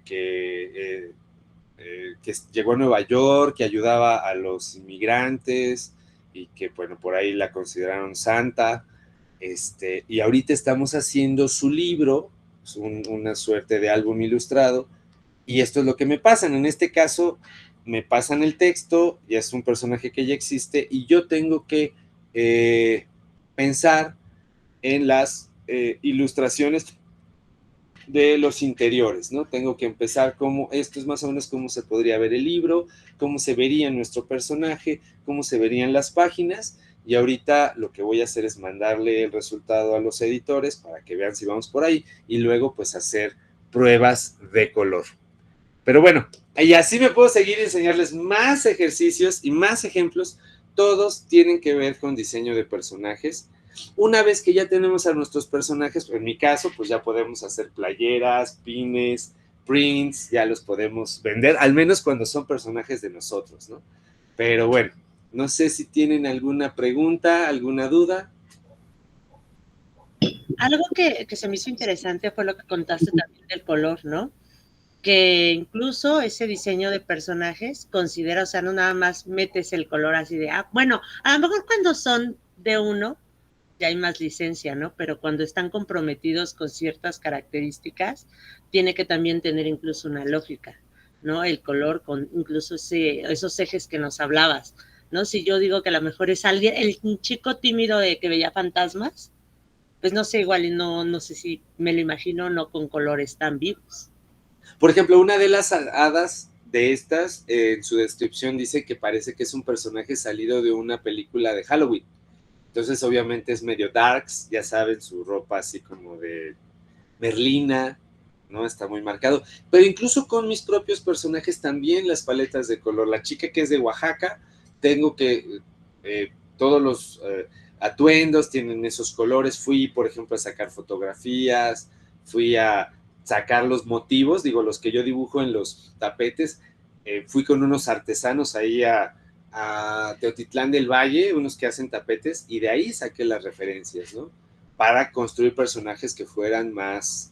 llegó a Nueva York, que ayudaba a los inmigrantes y que, bueno, por ahí la consideraron santa. Y ahorita estamos haciendo su libro, una suerte de álbum ilustrado, y esto es lo que me pasan. En este caso, me pasan el texto, ya es un personaje que ya existe, y yo tengo que pensar en las ilustraciones de los interiores, ¿no? Tengo que empezar esto es más o menos cómo se podría ver el libro, cómo se vería nuestro personaje, cómo se verían las páginas, y ahorita lo que voy a hacer es mandarle el resultado a los editores para que vean si vamos por ahí, y luego pues hacer pruebas de color. Pero bueno, y así me puedo seguir y enseñarles más ejercicios y más ejemplos. Todos tienen que ver con diseño de personajes. Una vez que ya tenemos a nuestros personajes, en mi caso, pues ya podemos hacer playeras, pines, prints, ya los podemos vender, al menos cuando son personajes de nosotros, ¿no? Pero bueno, no sé si tienen alguna pregunta, alguna duda. Algo que se me hizo interesante fue lo que contaste también del color, ¿no? Que incluso ese diseño de personajes considera, o sea, no nada más metes el color así de, bueno, a lo mejor cuando son de uno ya hay más licencia, ¿no? Pero cuando están comprometidos con ciertas características, tiene que también tener incluso una lógica, ¿no? El color con incluso esos ejes que nos hablabas, ¿no? Si yo digo que a lo mejor es un chico tímido que veía fantasmas, pues no sé, igual y no sé si me lo imagino no con colores tan vivos. Por ejemplo, una de las hadas de estas, en su descripción dice que parece que es un personaje salido de una película de Halloween. Entonces, obviamente es medio darks, ya saben, su ropa así como de Merlina, ¿no? Está muy marcado. Pero incluso con mis propios personajes también las paletas de color. La chica que es de Oaxaca, tengo que todos los atuendos tienen esos colores. Fui, por ejemplo, a sacar fotografías, fui a sacar los motivos, digo, los que yo dibujo en los tapetes. Fui con unos artesanos ahí a Teotitlán del Valle, unos que hacen tapetes, y de ahí saqué las referencias, ¿no? Para construir personajes que fueran más,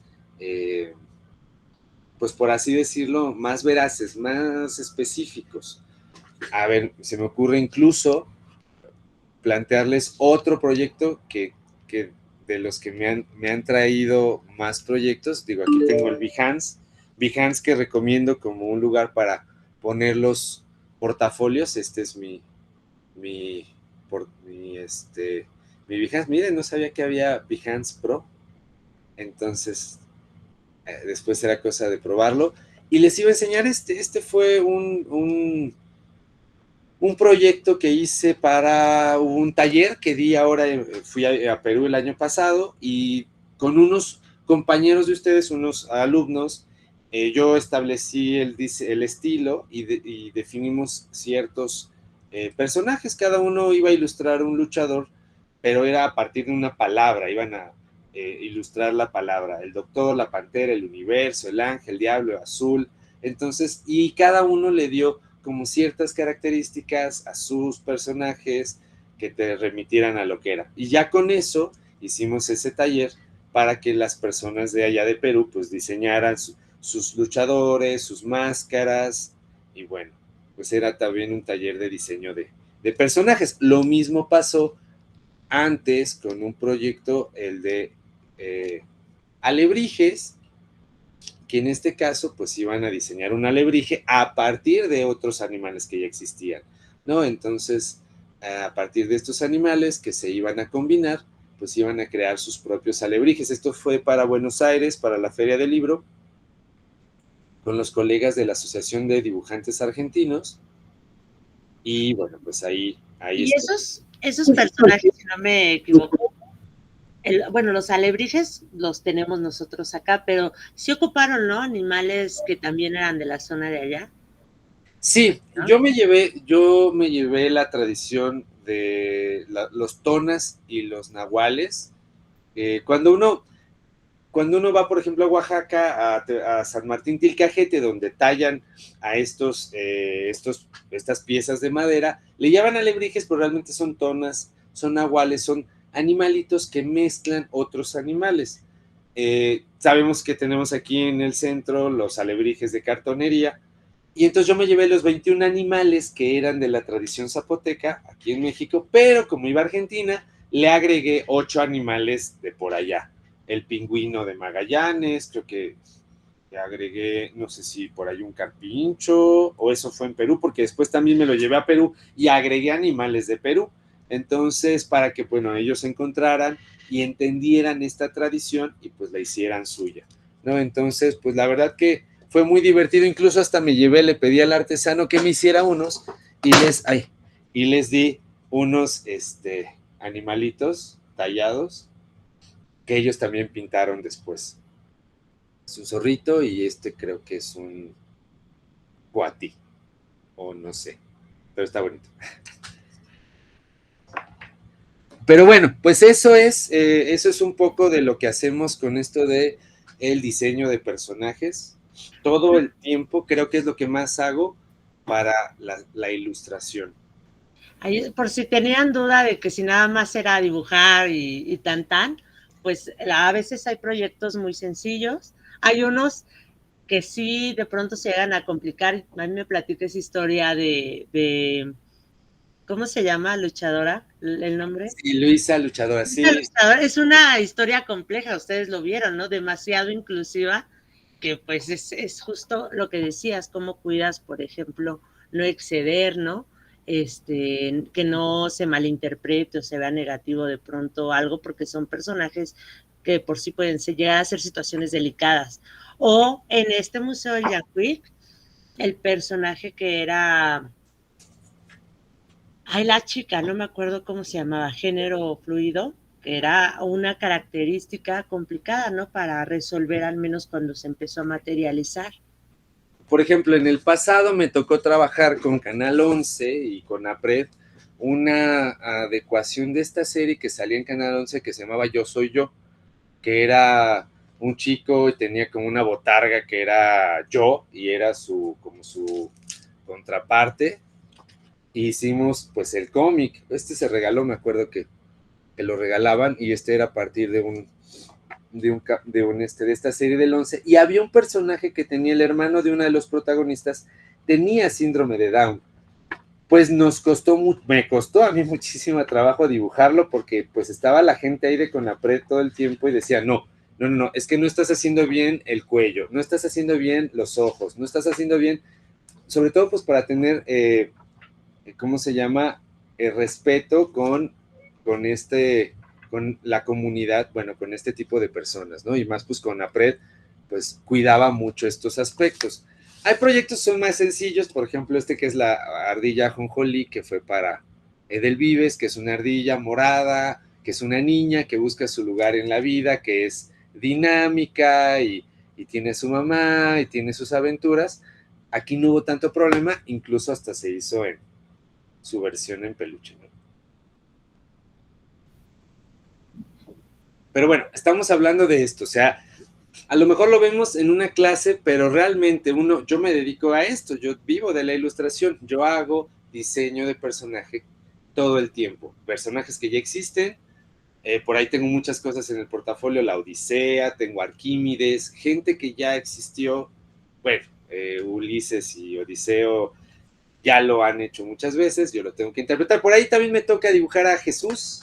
pues por así decirlo, más veraces, más específicos. A ver, se me ocurre incluso plantearles otro proyecto que de los que me han traído más proyectos. Digo, aquí tengo el Behance que recomiendo como un lugar para poner los portafolios. Este es mi Behance. Miren, no sabía que había Behance Pro. Entonces, después era cosa de probarlo. Y les iba a enseñar este fue un proyecto que hice para un taller que di ahora, fui a Perú el año pasado, y con unos compañeros de ustedes, unos alumnos, yo establecí el estilo y definimos ciertos personajes. Cada uno iba a ilustrar un luchador, pero era a partir de una palabra. Iban a ilustrar la palabra, el doctor, la pantera, el universo, el ángel, el diablo, el azul. Entonces, y cada uno le dio como ciertas características a sus personajes que te remitieran a lo que era. Y ya con eso hicimos ese taller para que las personas de allá de Perú pues diseñaran sus luchadores, sus máscaras, y bueno, pues era también un taller de diseño de personajes. Lo mismo pasó antes con un proyecto, el de alebrijes, que en este caso pues iban a diseñar un alebrije a partir de otros animales que ya existían, ¿no? Entonces, a partir de estos animales que se iban a combinar, pues iban a crear sus propios alebrijes. Esto fue para Buenos Aires, para la Feria del Libro, con los colegas de la Asociación de Dibujantes Argentinos, y bueno, pues ahí Y está. esos personajes, si no me equivoco, bueno, los alebrijes los tenemos nosotros acá, pero sí ocuparon, ¿no? Animales que también eran de la zona de allá. Sí, ¿No? yo me llevé la tradición de los tonas y los nahuales. Cuando uno va, por ejemplo, a Oaxaca, a San Martín Tilcajete, donde tallan a estas piezas de madera, le llaman alebrijes, pero realmente son tonas, son nahuales, son animalitos que mezclan otros animales. Sabemos que tenemos aquí en el centro los alebrijes de cartonería, y entonces yo me llevé los 21 animales que eran de la tradición zapoteca aquí en México, pero como iba a Argentina, le agregué 8 animales de por allá. El pingüino de Magallanes, creo que le agregué, no sé si por ahí un carpincho, o eso fue en Perú, porque después también me lo llevé a Perú y agregué animales de Perú. Entonces, para que, bueno, ellos se encontraran y entendieran esta tradición y pues la hicieran suya, ¿no? Entonces, pues la verdad que fue muy divertido, incluso hasta me llevé, le pedí al artesano que me hiciera unos y les di unos animalitos tallados que ellos también pintaron después. Es un zorrito y creo que es un coati, o no sé, pero está bonito. Pero bueno, pues eso es un poco de lo que hacemos con esto de el diseño de personajes. Todo el tiempo creo que es lo que más hago para la ilustración. Ahí, por si tenían duda de que si nada más era dibujar y tan, pues a veces hay proyectos muy sencillos. Hay unos que sí de pronto se llegan a complicar. A mí me platica esa historia de ¿cómo se llama? Luchadora, el nombre. Sí, Luisa Luchadora, sí. Luchadora. Es una historia compleja, ustedes lo vieron, ¿no? Demasiado inclusiva, que pues es justo lo que decías, cómo cuidas, por ejemplo, no exceder, ¿no? Que no se malinterprete o se vea negativo de pronto algo, porque son personajes que por sí pueden llegar a ser situaciones delicadas. O en este museo de Yanquic, el personaje que era, la chica, no me acuerdo cómo se llamaba, género fluido, que era una característica complicada, ¿no? Para resolver, al menos cuando se empezó a materializar. Por ejemplo, en el pasado me tocó trabajar con Canal 11 y con APRED una adecuación de esta serie que salía en Canal 11 que se llamaba Yo Soy Yo, que era un chico y tenía como una botarga que era yo y era como su contraparte. Hicimos pues el cómic, se regaló, me acuerdo que lo regalaban, y era a partir de esta serie del 11, y había un personaje que tenía el hermano de uno de los protagonistas, tenía síndrome de Down. Pues me costó a mí muchísimo trabajo dibujarlo, porque pues estaba la gente ahí de Conapred todo el tiempo y decía, no, es que no estás haciendo bien el cuello, no estás haciendo bien los ojos, no estás haciendo bien, sobre todo pues para tener, ¿cómo se llama? Respeto con la comunidad, bueno, con este tipo de personas, ¿no? Y más pues con APRED, pues cuidaba mucho estos aspectos. Hay proyectos que son más sencillos, por ejemplo, que es la ardilla ajonjolí, que fue para Edelvives, que es una ardilla morada, que es una niña que busca su lugar en la vida, que es dinámica y tiene su mamá y tiene sus aventuras. Aquí no hubo tanto problema, incluso hasta se hizo en su versión en peluche, ¿no? Pero bueno, estamos hablando de esto, o sea, a lo mejor lo vemos en una clase, pero realmente yo me dedico a esto, yo vivo de la ilustración, yo hago diseño de personaje todo el tiempo, personajes que ya existen, por ahí tengo muchas cosas en el portafolio, la Odisea, tengo Arquímedes, gente que ya existió, bueno, Ulises y Odiseo ya lo han hecho muchas veces, yo lo tengo que interpretar, por ahí también me toca dibujar a Jesús,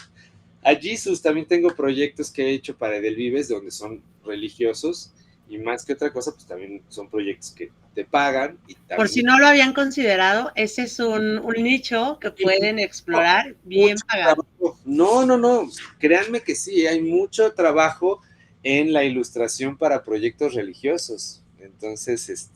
a Jesus, también tengo proyectos que he hecho para Edelvives donde son religiosos y más que otra cosa, pues también son proyectos que te pagan. Y también... Por si no lo habían considerado, ese es un nicho que pueden explorar bien pagado. No, créanme que sí, hay mucho trabajo en la ilustración para proyectos religiosos. Entonces,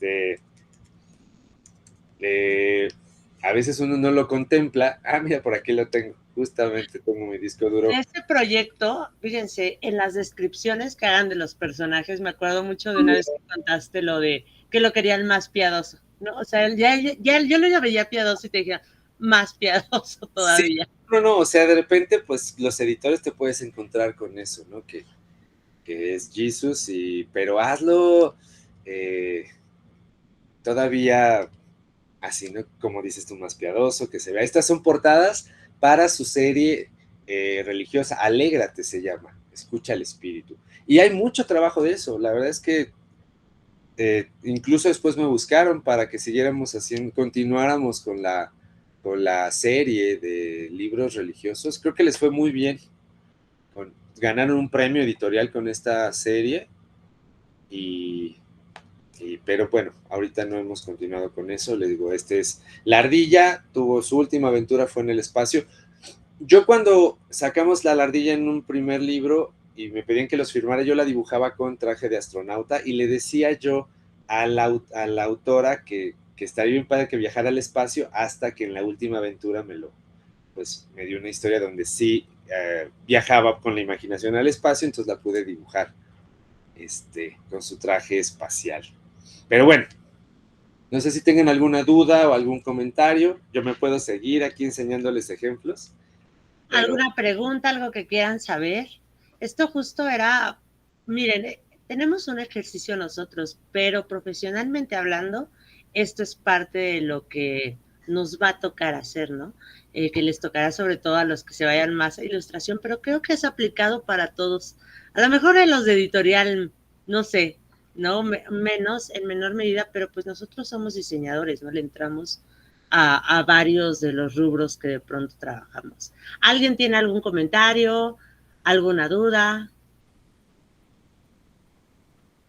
a veces uno no lo contempla. Ah, mira, por aquí lo tengo. Justamente tengo mi disco duro. En este proyecto, fíjense, en las descripciones que hagan de los personajes, me acuerdo mucho de una vez que contaste lo de que lo querían más piadoso, ¿no? O sea, ya yo lo veía piadoso y te dije, más piadoso todavía. Sí, no, o sea, de repente, pues, los editores te puedes encontrar con eso, ¿no? Que es Jesus, pero hazlo todavía así, ¿no? Como dices tú, más piadoso, que se vea. Estas son portadas para su serie religiosa, Alégrate se llama, Escucha al Espíritu. Y hay mucho trabajo de eso, la verdad es que incluso después me buscaron para que siguiéramos haciendo, continuáramos con la serie de libros religiosos. Creo que les fue muy bien. Ganaron un premio editorial con esta serie pero bueno, ahorita no hemos continuado con eso. Les digo, La Ardilla tuvo su última aventura, fue en el espacio. Yo cuando sacamos La Ardilla en un primer libro y me pedían que los firmara, yo la dibujaba con traje de astronauta y le decía yo a la autora que estaría bien padre que viajara al espacio, hasta que en la última aventura me dio una historia donde sí viajaba con la imaginación al espacio, entonces la pude dibujar con su traje espacial. Pero bueno, no sé si tengan alguna duda o algún comentario. Yo me puedo seguir aquí enseñándoles ejemplos. ¿Alguna pregunta, algo que quieran saber? Esto justo era, miren, tenemos un ejercicio nosotros, pero profesionalmente hablando, esto es parte de lo que nos va a tocar hacer, ¿no? Que les tocará sobre todo a los que se vayan más a ilustración, pero creo que es aplicado para todos. A lo mejor en los de editorial, no sé, ¿no? Menos, en menor medida, pero pues nosotros somos diseñadores, ¿no? Le entramos a varios de los rubros que de pronto trabajamos. ¿Alguien tiene algún comentario? ¿Alguna duda?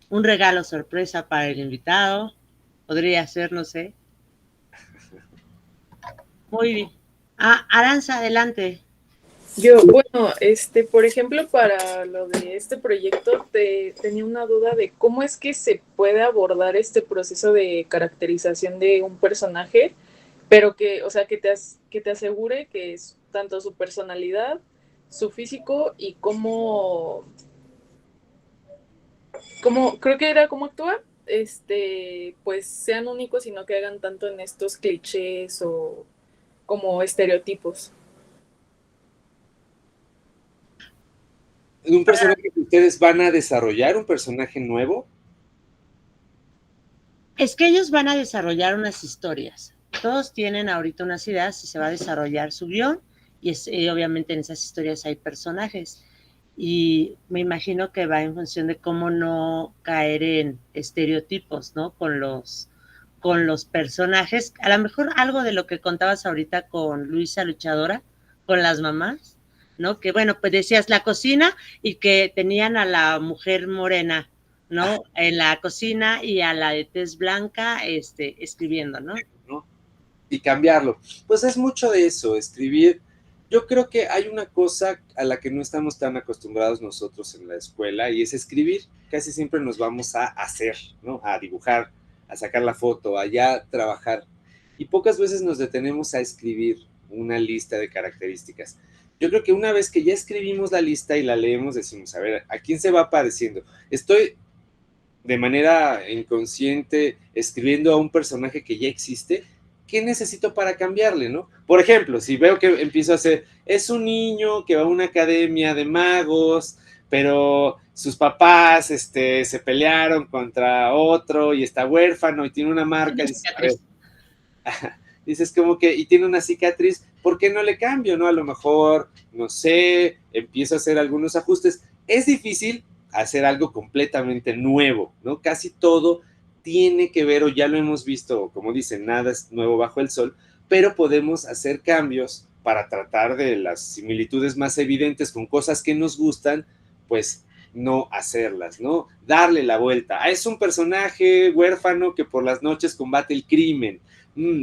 ¿Un regalo sorpresa para el invitado? Podría ser, no sé. Muy bien. Aranza, adelante. Bueno, por ejemplo, para lo de este proyecto, tenía una duda de cómo es que se puede abordar este proceso de caracterización de un personaje, pero o sea, que te asegure que es tanto su personalidad, su físico y cómo creo que era cómo actúa, pues sean únicos y no que hagan tanto en estos clichés o como estereotipos. ¿Un personaje que ustedes van a desarrollar, un personaje nuevo? Es que ellos van a desarrollar unas historias. Todos tienen ahorita unas ideas y se va a desarrollar su guión y obviamente en esas historias hay personajes. Y me imagino que va en función de cómo no caer en estereotipos, ¿no? Con los personajes. A lo mejor algo de lo que contabas ahorita con Luisa Luchadora, con las mamás, ¿no? Que bueno, pues decías la cocina y que tenían a la mujer morena, ¿no? En la cocina y a la de tez blanca, escribiendo, ¿no? Y cambiarlo. Pues es mucho de eso, escribir. Yo creo que hay una cosa a la que no estamos tan acostumbrados nosotros en la escuela y es escribir. Casi siempre nos vamos a hacer, ¿no? A dibujar, a sacar la foto, a ya trabajar. Y pocas veces nos detenemos a escribir una lista de características. Yo creo que una vez que ya escribimos la lista y la leemos, decimos, a ver, ¿a quién se va apareciendo? Estoy de manera inconsciente escribiendo a un personaje que ya existe. ¿Qué necesito para cambiarle, no? Por ejemplo, si veo que empiezo a hacer, es un niño que va a una academia de magos, pero sus papás se pelearon contra otro y está huérfano y tiene una marca. Una Dices, a ver, cicatriz. dices como que, y tiene una cicatriz, ¿por qué no le cambio, no? A lo mejor, no sé, empiezo a hacer algunos ajustes. Es difícil hacer algo completamente nuevo, ¿no? Casi todo tiene que ver, o ya lo hemos visto, como dicen, nada es nuevo bajo el sol, pero podemos hacer cambios para tratar de las similitudes más evidentes con cosas que nos gustan, pues no hacerlas, ¿no? Darle la vuelta. Ah, es un personaje huérfano que por las noches combate el crimen.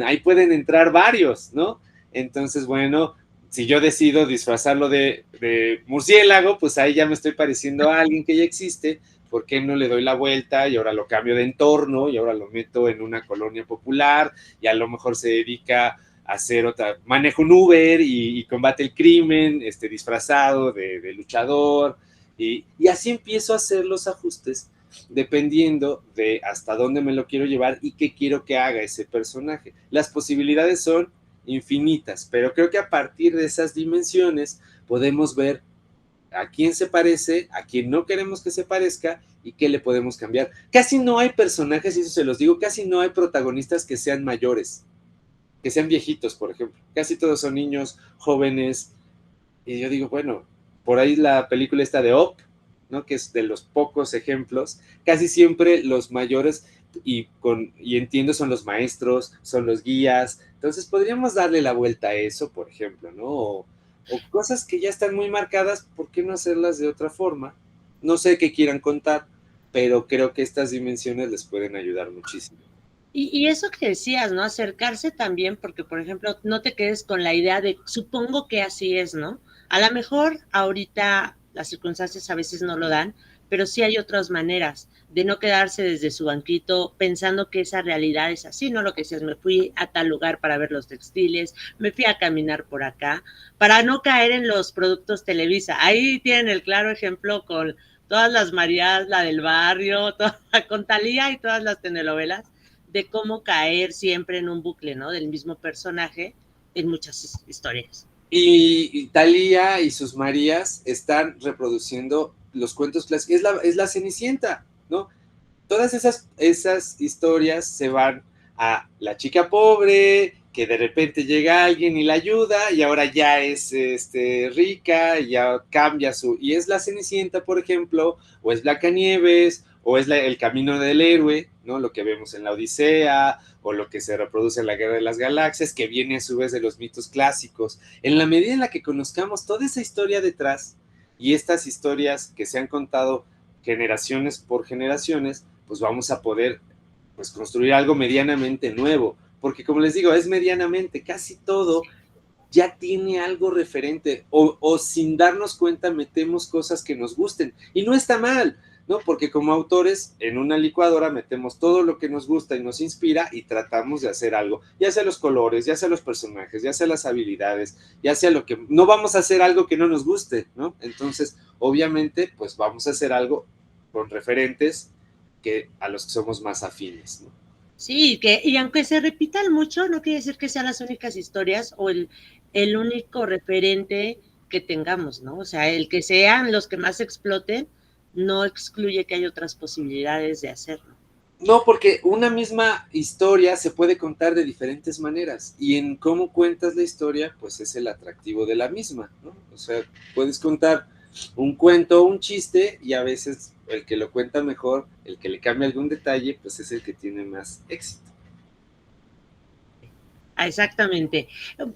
Ahí pueden entrar varios, ¿no? Entonces, bueno, si yo decido disfrazarlo de murciélago, pues ahí ya me estoy pareciendo a alguien que ya existe. ¿Por qué no le doy la vuelta y ahora lo cambio de entorno y ahora lo meto en una colonia popular y a lo mejor se dedica a hacer otra, maneja un Uber y combate el crimen, disfrazado de luchador y así empiezo a hacer los ajustes dependiendo de hasta dónde me lo quiero llevar y qué quiero que haga ese personaje. Las posibilidades son infinitas, pero creo que a partir de esas dimensiones podemos ver a quién se parece, a quién no queremos que se parezca y qué le podemos cambiar. Casi no hay personajes, y eso se los digo, casi no hay protagonistas que sean mayores, que sean viejitos, por ejemplo. Casi todos son niños, jóvenes, y yo digo, bueno, por ahí la película está de Up, ¿no? Que es de los pocos ejemplos, casi siempre los mayores y entiendo son los maestros, son los guías, entonces podríamos darle la vuelta a eso, por ejemplo, ¿no? O cosas que ya están muy marcadas, ¿por qué no hacerlas de otra forma? No sé qué quieran contar, pero creo que estas dimensiones les pueden ayudar muchísimo. Y eso que decías, ¿no? Acercarse también, porque, por ejemplo, no te quedes con la idea de, supongo que así es, ¿no? A lo mejor ahorita las circunstancias a veces no lo dan, pero sí hay otras maneras de no quedarse desde su banquito pensando que esa realidad es así, ¿no? Lo que decías, me fui a tal lugar para ver los textiles, me fui a caminar por acá, para no caer en los productos Televisa. Ahí tienen el claro ejemplo con todas las Marías, la del barrio, con Thalía y todas las telenovelas de cómo caer siempre en un bucle, ¿no? Del mismo personaje en muchas historias. Y Thalía y sus Marías están reproduciendo los cuentos clásicos. Es la Cenicienta, ¿no? Todas esas historias se van a la chica pobre, que de repente llega alguien y la ayuda, y ahora ya es rica, y ya cambia su... Y es la Cenicienta, por ejemplo, o es Blancanieves, o es el camino del héroe, ¿no? Lo que vemos en la Odisea, o lo que se reproduce en la Guerra de las Galaxias, que viene a su vez de los mitos clásicos. En la medida en la que conozcamos toda esa historia detrás, y estas historias que se han contado generaciones por generaciones, pues vamos a poder pues construir algo medianamente nuevo, porque como les digo, es medianamente, casi todo ya tiene algo referente, o sin darnos cuenta metemos cosas que nos gusten, y no está mal, ¿no? Porque como autores en una licuadora metemos todo lo que nos gusta y nos inspira y tratamos de hacer algo, ya sea los colores, ya sea los personajes, ya sea las habilidades, ya sea lo que... No vamos a hacer algo que no nos guste, ¿no? Entonces, obviamente, pues vamos a hacer algo con referentes que a los que somos más afines, ¿no? Sí, y aunque se repitan mucho, no quiere decir que sean las únicas historias o el único referente que tengamos, ¿no? O sea, el que sean los que más exploten no excluye que hay otras posibilidades de hacerlo. No, porque una misma historia se puede contar de diferentes maneras y en cómo cuentas la historia, pues es el atractivo de la misma, ¿no? O sea, puedes contar un cuento o un chiste y a veces el que lo cuenta mejor, el que le cambia algún detalle, pues es el que tiene más éxito. Exactamente.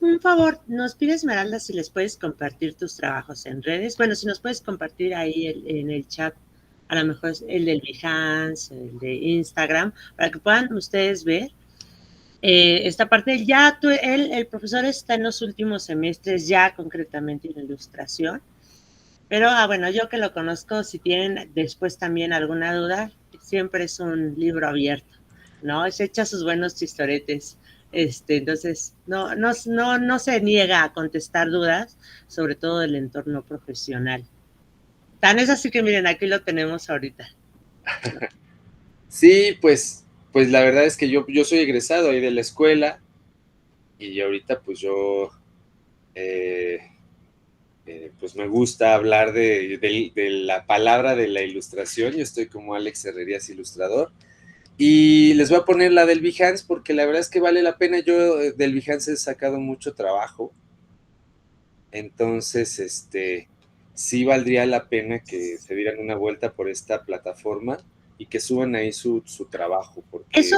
Un favor, nos pide Esmeralda si les puedes compartir tus trabajos en redes. Bueno, si nos puedes compartir ahí en el chat, a lo mejor el del Behance, el de Instagram, para que puedan ustedes ver esta parte. Ya el profesor está en los últimos semestres, ya concretamente en ilustración. Pero bueno, yo que lo conozco, si tienen después también alguna duda, siempre es un libro abierto, ¿no? Se echa sus buenos chistoretes. Entonces, no se niega a contestar dudas, sobre todo del entorno profesional. Tan es así que miren, aquí lo tenemos ahorita. Sí, pues la verdad es que yo soy egresado ahí de la escuela y ahorita pues yo pues me gusta hablar de la palabra de la ilustración. Yo estoy como Alex Herrerías Ilustrador. Y les voy a poner la del Behance porque la verdad es que vale la pena. Yo del Behance he sacado mucho trabajo. Entonces, sí valdría la pena que se dieran una vuelta por esta plataforma y que suban ahí su trabajo. Porque... Eso,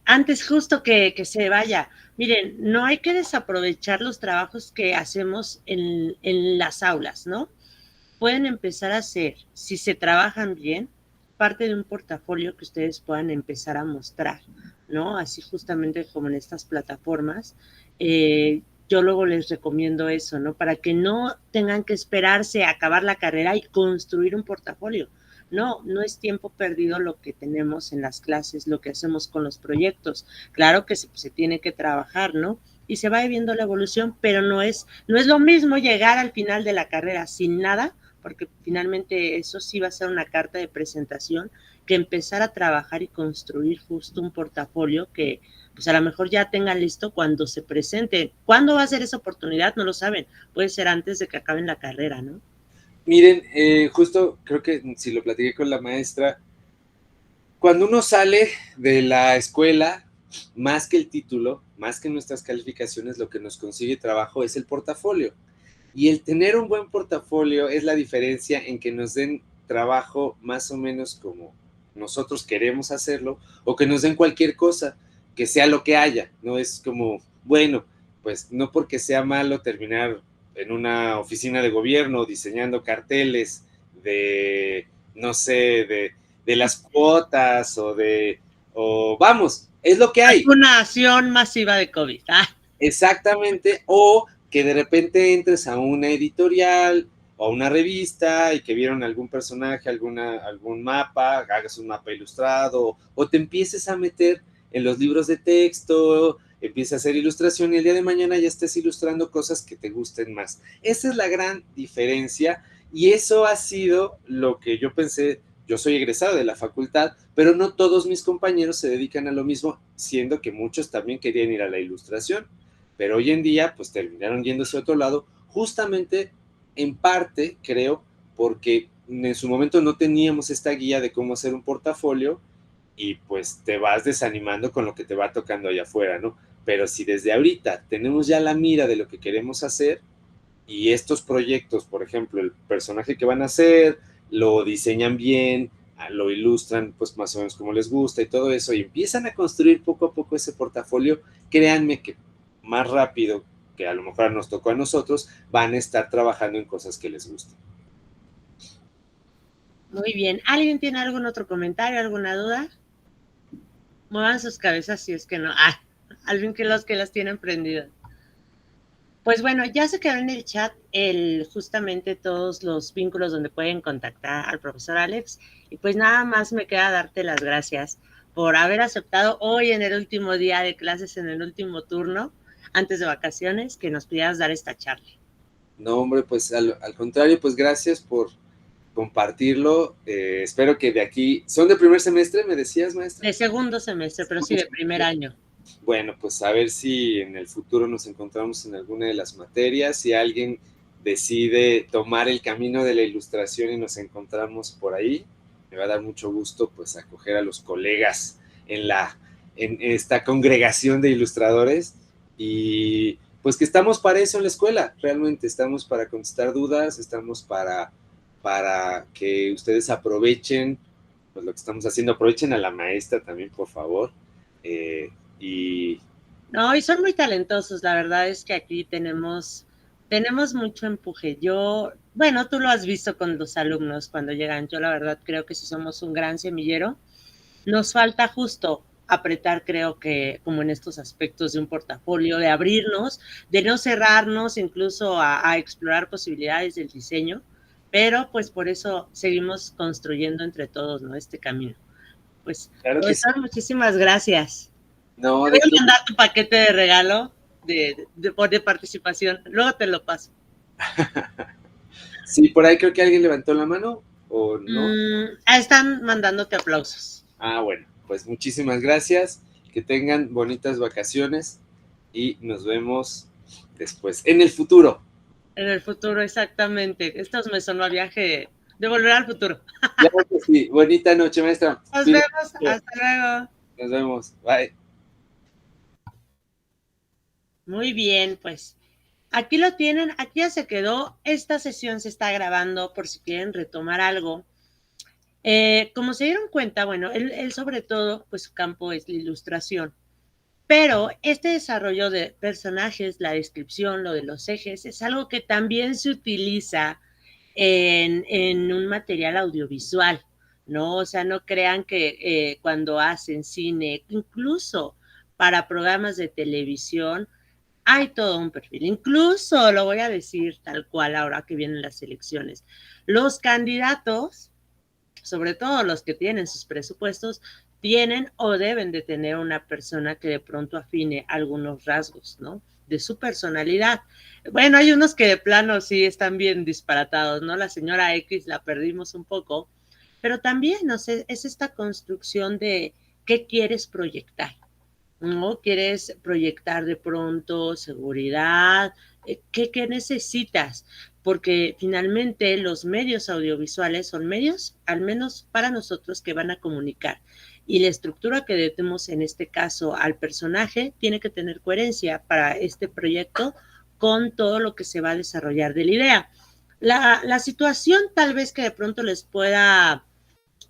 antes justo que se vaya, miren, no hay que desaprovechar los trabajos que hacemos en las aulas, ¿no? Pueden empezar a hacer, si se trabajan bien, parte de un portafolio que ustedes puedan empezar a mostrar, ¿no? Así justamente como en estas plataformas. Yo luego les recomiendo eso, ¿no? Para que no tengan que esperarse a acabar la carrera y construir un portafolio. No es tiempo perdido lo que tenemos en las clases, lo que hacemos con los proyectos. Claro que se tiene que trabajar, ¿no? Y se va viendo la evolución, pero no es lo mismo llegar al final de la carrera sin nada, porque finalmente eso sí va a ser una carta de presentación, que empezar a trabajar y construir justo un portafolio que pues a lo mejor ya tengan listo cuando se presente. ¿Cuándo va a ser esa oportunidad? No lo saben. Puede ser antes de que acaben la carrera, ¿no? Miren, justo creo que si lo platiqué con la maestra, cuando uno sale de la escuela, más que el título, más que nuestras calificaciones, lo que nos consigue trabajo es el portafolio. Y el tener un buen portafolio es la diferencia en que nos den trabajo más o menos como nosotros queremos hacerlo, o que nos den cualquier cosa, que sea lo que haya. No es como, bueno, pues no porque sea malo terminar en una oficina de gobierno diseñando carteles de, no sé, de las cuotas o vamos, es lo que hay. Una acción masiva de COVID. Exactamente, o que de repente entres a una editorial o a una revista y que vieron algún personaje, algún mapa, hagas un mapa ilustrado, o te empieces a meter en los libros de texto, empieces a hacer ilustración y el día de mañana ya estés ilustrando cosas que te gusten más. Esa es la gran diferencia y eso ha sido lo que yo pensé. Yo soy egresado de la facultad, pero no todos mis compañeros se dedican a lo mismo, siendo que muchos también querían ir a la ilustración. Pero hoy en día, pues terminaron yéndose a otro lado, justamente en parte, creo, porque en su momento no teníamos esta guía de cómo hacer un portafolio y pues te vas desanimando con lo que te va tocando allá afuera, ¿no? Pero si desde ahorita tenemos ya la mira de lo que queremos hacer y estos proyectos, por ejemplo, el personaje que van a hacer, lo diseñan bien, lo ilustran pues más o menos como les gusta y todo eso, y empiezan a construir poco a poco ese portafolio, créanme que más rápido que a lo mejor nos tocó a nosotros, van a estar trabajando en cosas que les gusten. Muy bien. ¿Alguien tiene algún otro comentario, alguna duda? Muevan sus cabezas si es que no. Alguien que las tienen prendidas. Pues bueno, ya se quedó en el chat justamente todos los vínculos donde pueden contactar al profesor Alex. Y pues nada más me queda darte las gracias por haber aceptado hoy en el último día de clases, en el último turno, antes de vacaciones, que nos pudieras dar esta charla. No, hombre, pues al contrario, pues gracias por compartirlo. Espero que de aquí, ¿son de primer semestre, me decías, maestra? De segundo semestre, pero sí de primer año. Bueno, pues a ver si en el futuro nos encontramos en alguna de las materias, si alguien decide tomar el camino de la ilustración y nos encontramos por ahí, me va a dar mucho gusto pues acoger a los colegas en esta congregación de ilustradores y pues que estamos para eso en la escuela, realmente estamos para contestar dudas, estamos para que ustedes aprovechen pues lo que estamos haciendo, aprovechen a la maestra también, por favor. No, y son muy talentosos, la verdad es que aquí tenemos mucho empuje. Bueno, tú lo has visto con los alumnos cuando llegan, yo la verdad creo que sí somos un gran semillero. Nos falta justo apretar, creo que como en estos aspectos de un portafolio, de abrirnos, de no cerrarnos incluso a explorar posibilidades del diseño, pero pues por eso seguimos construyendo entre todos, ¿no? Este camino. Pues, claro que sí. Muchísimas gracias. No, te voy a mandar tu paquete de regalo de participación. Luego te lo paso. Sí, por ahí creo que alguien levantó la mano, ¿o no? Están mandándote aplausos. Bueno, pues muchísimas gracias. Que tengan bonitas vacaciones y nos vemos después, en el futuro. En el futuro, exactamente. Esto me sonó a viaje de volver al futuro. Claro que sí. Bonita noche, maestra. Nos Cuídate vemos, mucho. hasta luego. Nos vemos. Bye. Muy bien, pues aquí lo tienen, aquí ya se quedó. Esta sesión se está grabando por si quieren retomar algo. Como se dieron cuenta, bueno, él sobre todo, pues su campo es la ilustración. Pero este desarrollo de personajes, la descripción, lo de los ejes, es algo que también se utiliza en un material audiovisual, ¿no? O sea, no crean que cuando hacen cine, incluso para programas de televisión, hay todo un perfil. Incluso, lo voy a decir tal cual ahora que vienen las elecciones, los candidatos, sobre todo los que tienen sus presupuestos, tienen o deben de tener una persona que de pronto afine algunos rasgos, ¿no? De su personalidad. Bueno, hay unos que de plano sí están bien disparatados, ¿no? La señora X la perdimos un poco, pero también, no sé, es esta construcción de qué quieres proyectar, ¿no? ¿Quieres proyectar de pronto seguridad? ¿Qué necesitas? Porque finalmente los medios audiovisuales son medios, al menos para nosotros, que van a comunicar. Y la estructura que demos en este caso al personaje tiene que tener coherencia para este proyecto con todo lo que se va a desarrollar de la idea. La situación tal vez que de pronto les pueda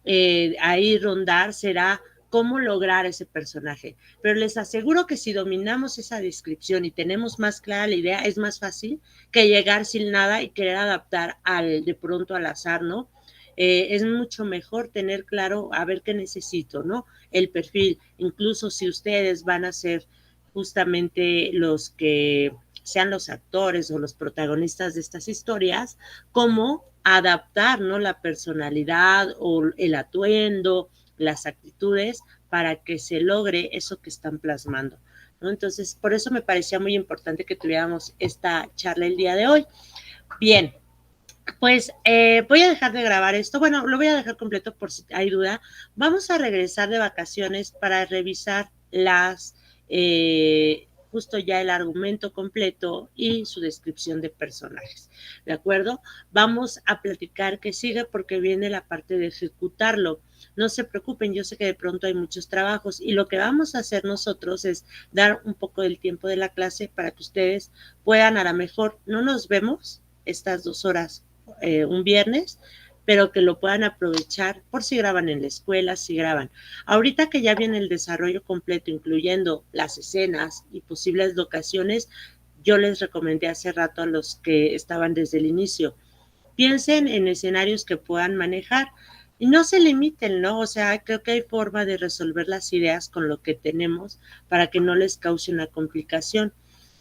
ahí rondar será cómo lograr ese personaje. Pero les aseguro que si dominamos esa descripción y tenemos más clara la idea, es más fácil que llegar sin nada y querer adaptar de pronto al azar, ¿no? Es mucho mejor tener claro a ver qué necesito, ¿no? El perfil, incluso si ustedes van a ser justamente los que sean los actores o los protagonistas de estas historias, cómo adaptar, ¿no? La personalidad o el atuendo, las actitudes para que se logre eso que están plasmando, ¿no? Entonces, por eso me parecía muy importante que tuviéramos esta charla el día de hoy. Bien, pues voy a dejar de grabar esto. Bueno, lo voy a dejar completo por si hay duda. Vamos a regresar de vacaciones para revisar justo ya el argumento completo y su descripción de personajes. ¿De acuerdo? Vamos a platicar que sigue porque viene la parte de ejecutarlo. No se preocupen, yo sé que de pronto hay muchos trabajos y lo que vamos a hacer nosotros es dar un poco del tiempo de la clase para que ustedes puedan, a lo mejor, no nos vemos estas 2 horas un viernes, pero que lo puedan aprovechar por si graban en la escuela, si graban. Ahorita que ya viene el desarrollo completo, incluyendo las escenas y posibles locaciones, yo les recomendé hace rato a los que estaban desde el inicio, piensen en escenarios que puedan manejar y no se limiten, ¿no? O sea, creo que hay forma de resolver las ideas con lo que tenemos para que no les cause una complicación.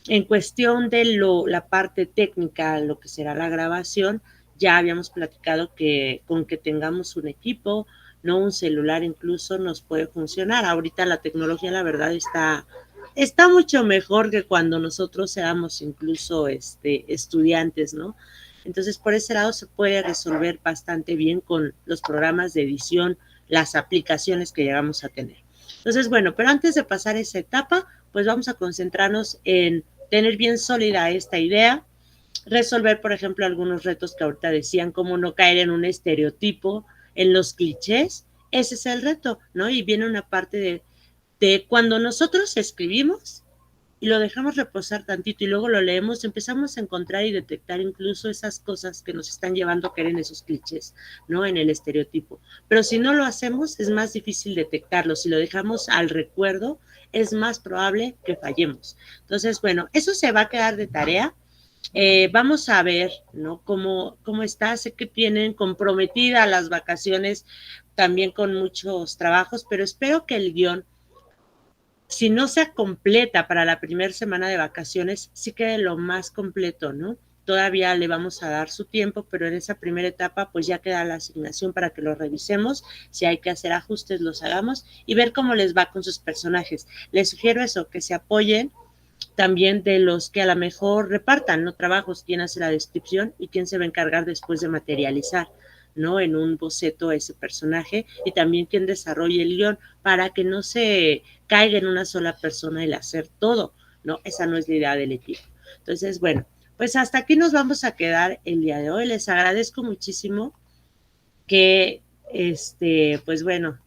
En cuestión de la parte técnica, lo que será la grabación, ya habíamos platicado que con que tengamos un equipo, no un celular incluso, nos puede funcionar. Ahorita la tecnología, la verdad, está mucho mejor que cuando nosotros éramos incluso estudiantes, ¿no? Entonces, por ese lado se puede resolver bastante bien con los programas de edición, las aplicaciones que llegamos a tener. Entonces, bueno, pero antes de pasar esa etapa, pues vamos a concentrarnos en tener bien sólida esta idea, resolver, por ejemplo, algunos retos que ahorita decían, cómo no caer en un estereotipo, en los clichés. Ese es el reto, ¿no? Y viene una parte de cuando nosotros escribimos y lo dejamos reposar tantito y luego lo leemos, empezamos a encontrar y detectar incluso esas cosas que nos están llevando a caer en esos clichés, ¿no? En el estereotipo. Pero si no lo hacemos, es más difícil detectarlo. Si lo dejamos al recuerdo, es más probable que fallemos. Entonces, bueno, eso se va a quedar de tarea. Vamos a ver, ¿no? Cómo está. Sé que tienen comprometida las vacaciones también con muchos trabajos, pero espero que el guión, si no se completa para la primera semana de vacaciones, sí quede lo más completo, ¿no? Todavía le vamos a dar su tiempo, pero en esa primera etapa pues ya queda la asignación para que lo revisemos, si hay que hacer ajustes los hagamos y ver cómo les va con sus personajes. Les sugiero eso, que se apoyen también de los que a lo mejor repartan, ¿no? Trabajos, quién hace la descripción y quién se va a encargar después de materializar, ¿no? En un boceto ese personaje y también quién desarrolle el guión para que no se caiga en una sola persona el hacer todo, ¿no? Esa no es la idea del equipo. Entonces, bueno, pues hasta aquí nos vamos a quedar el día de hoy. Les agradezco muchísimo que, pues bueno,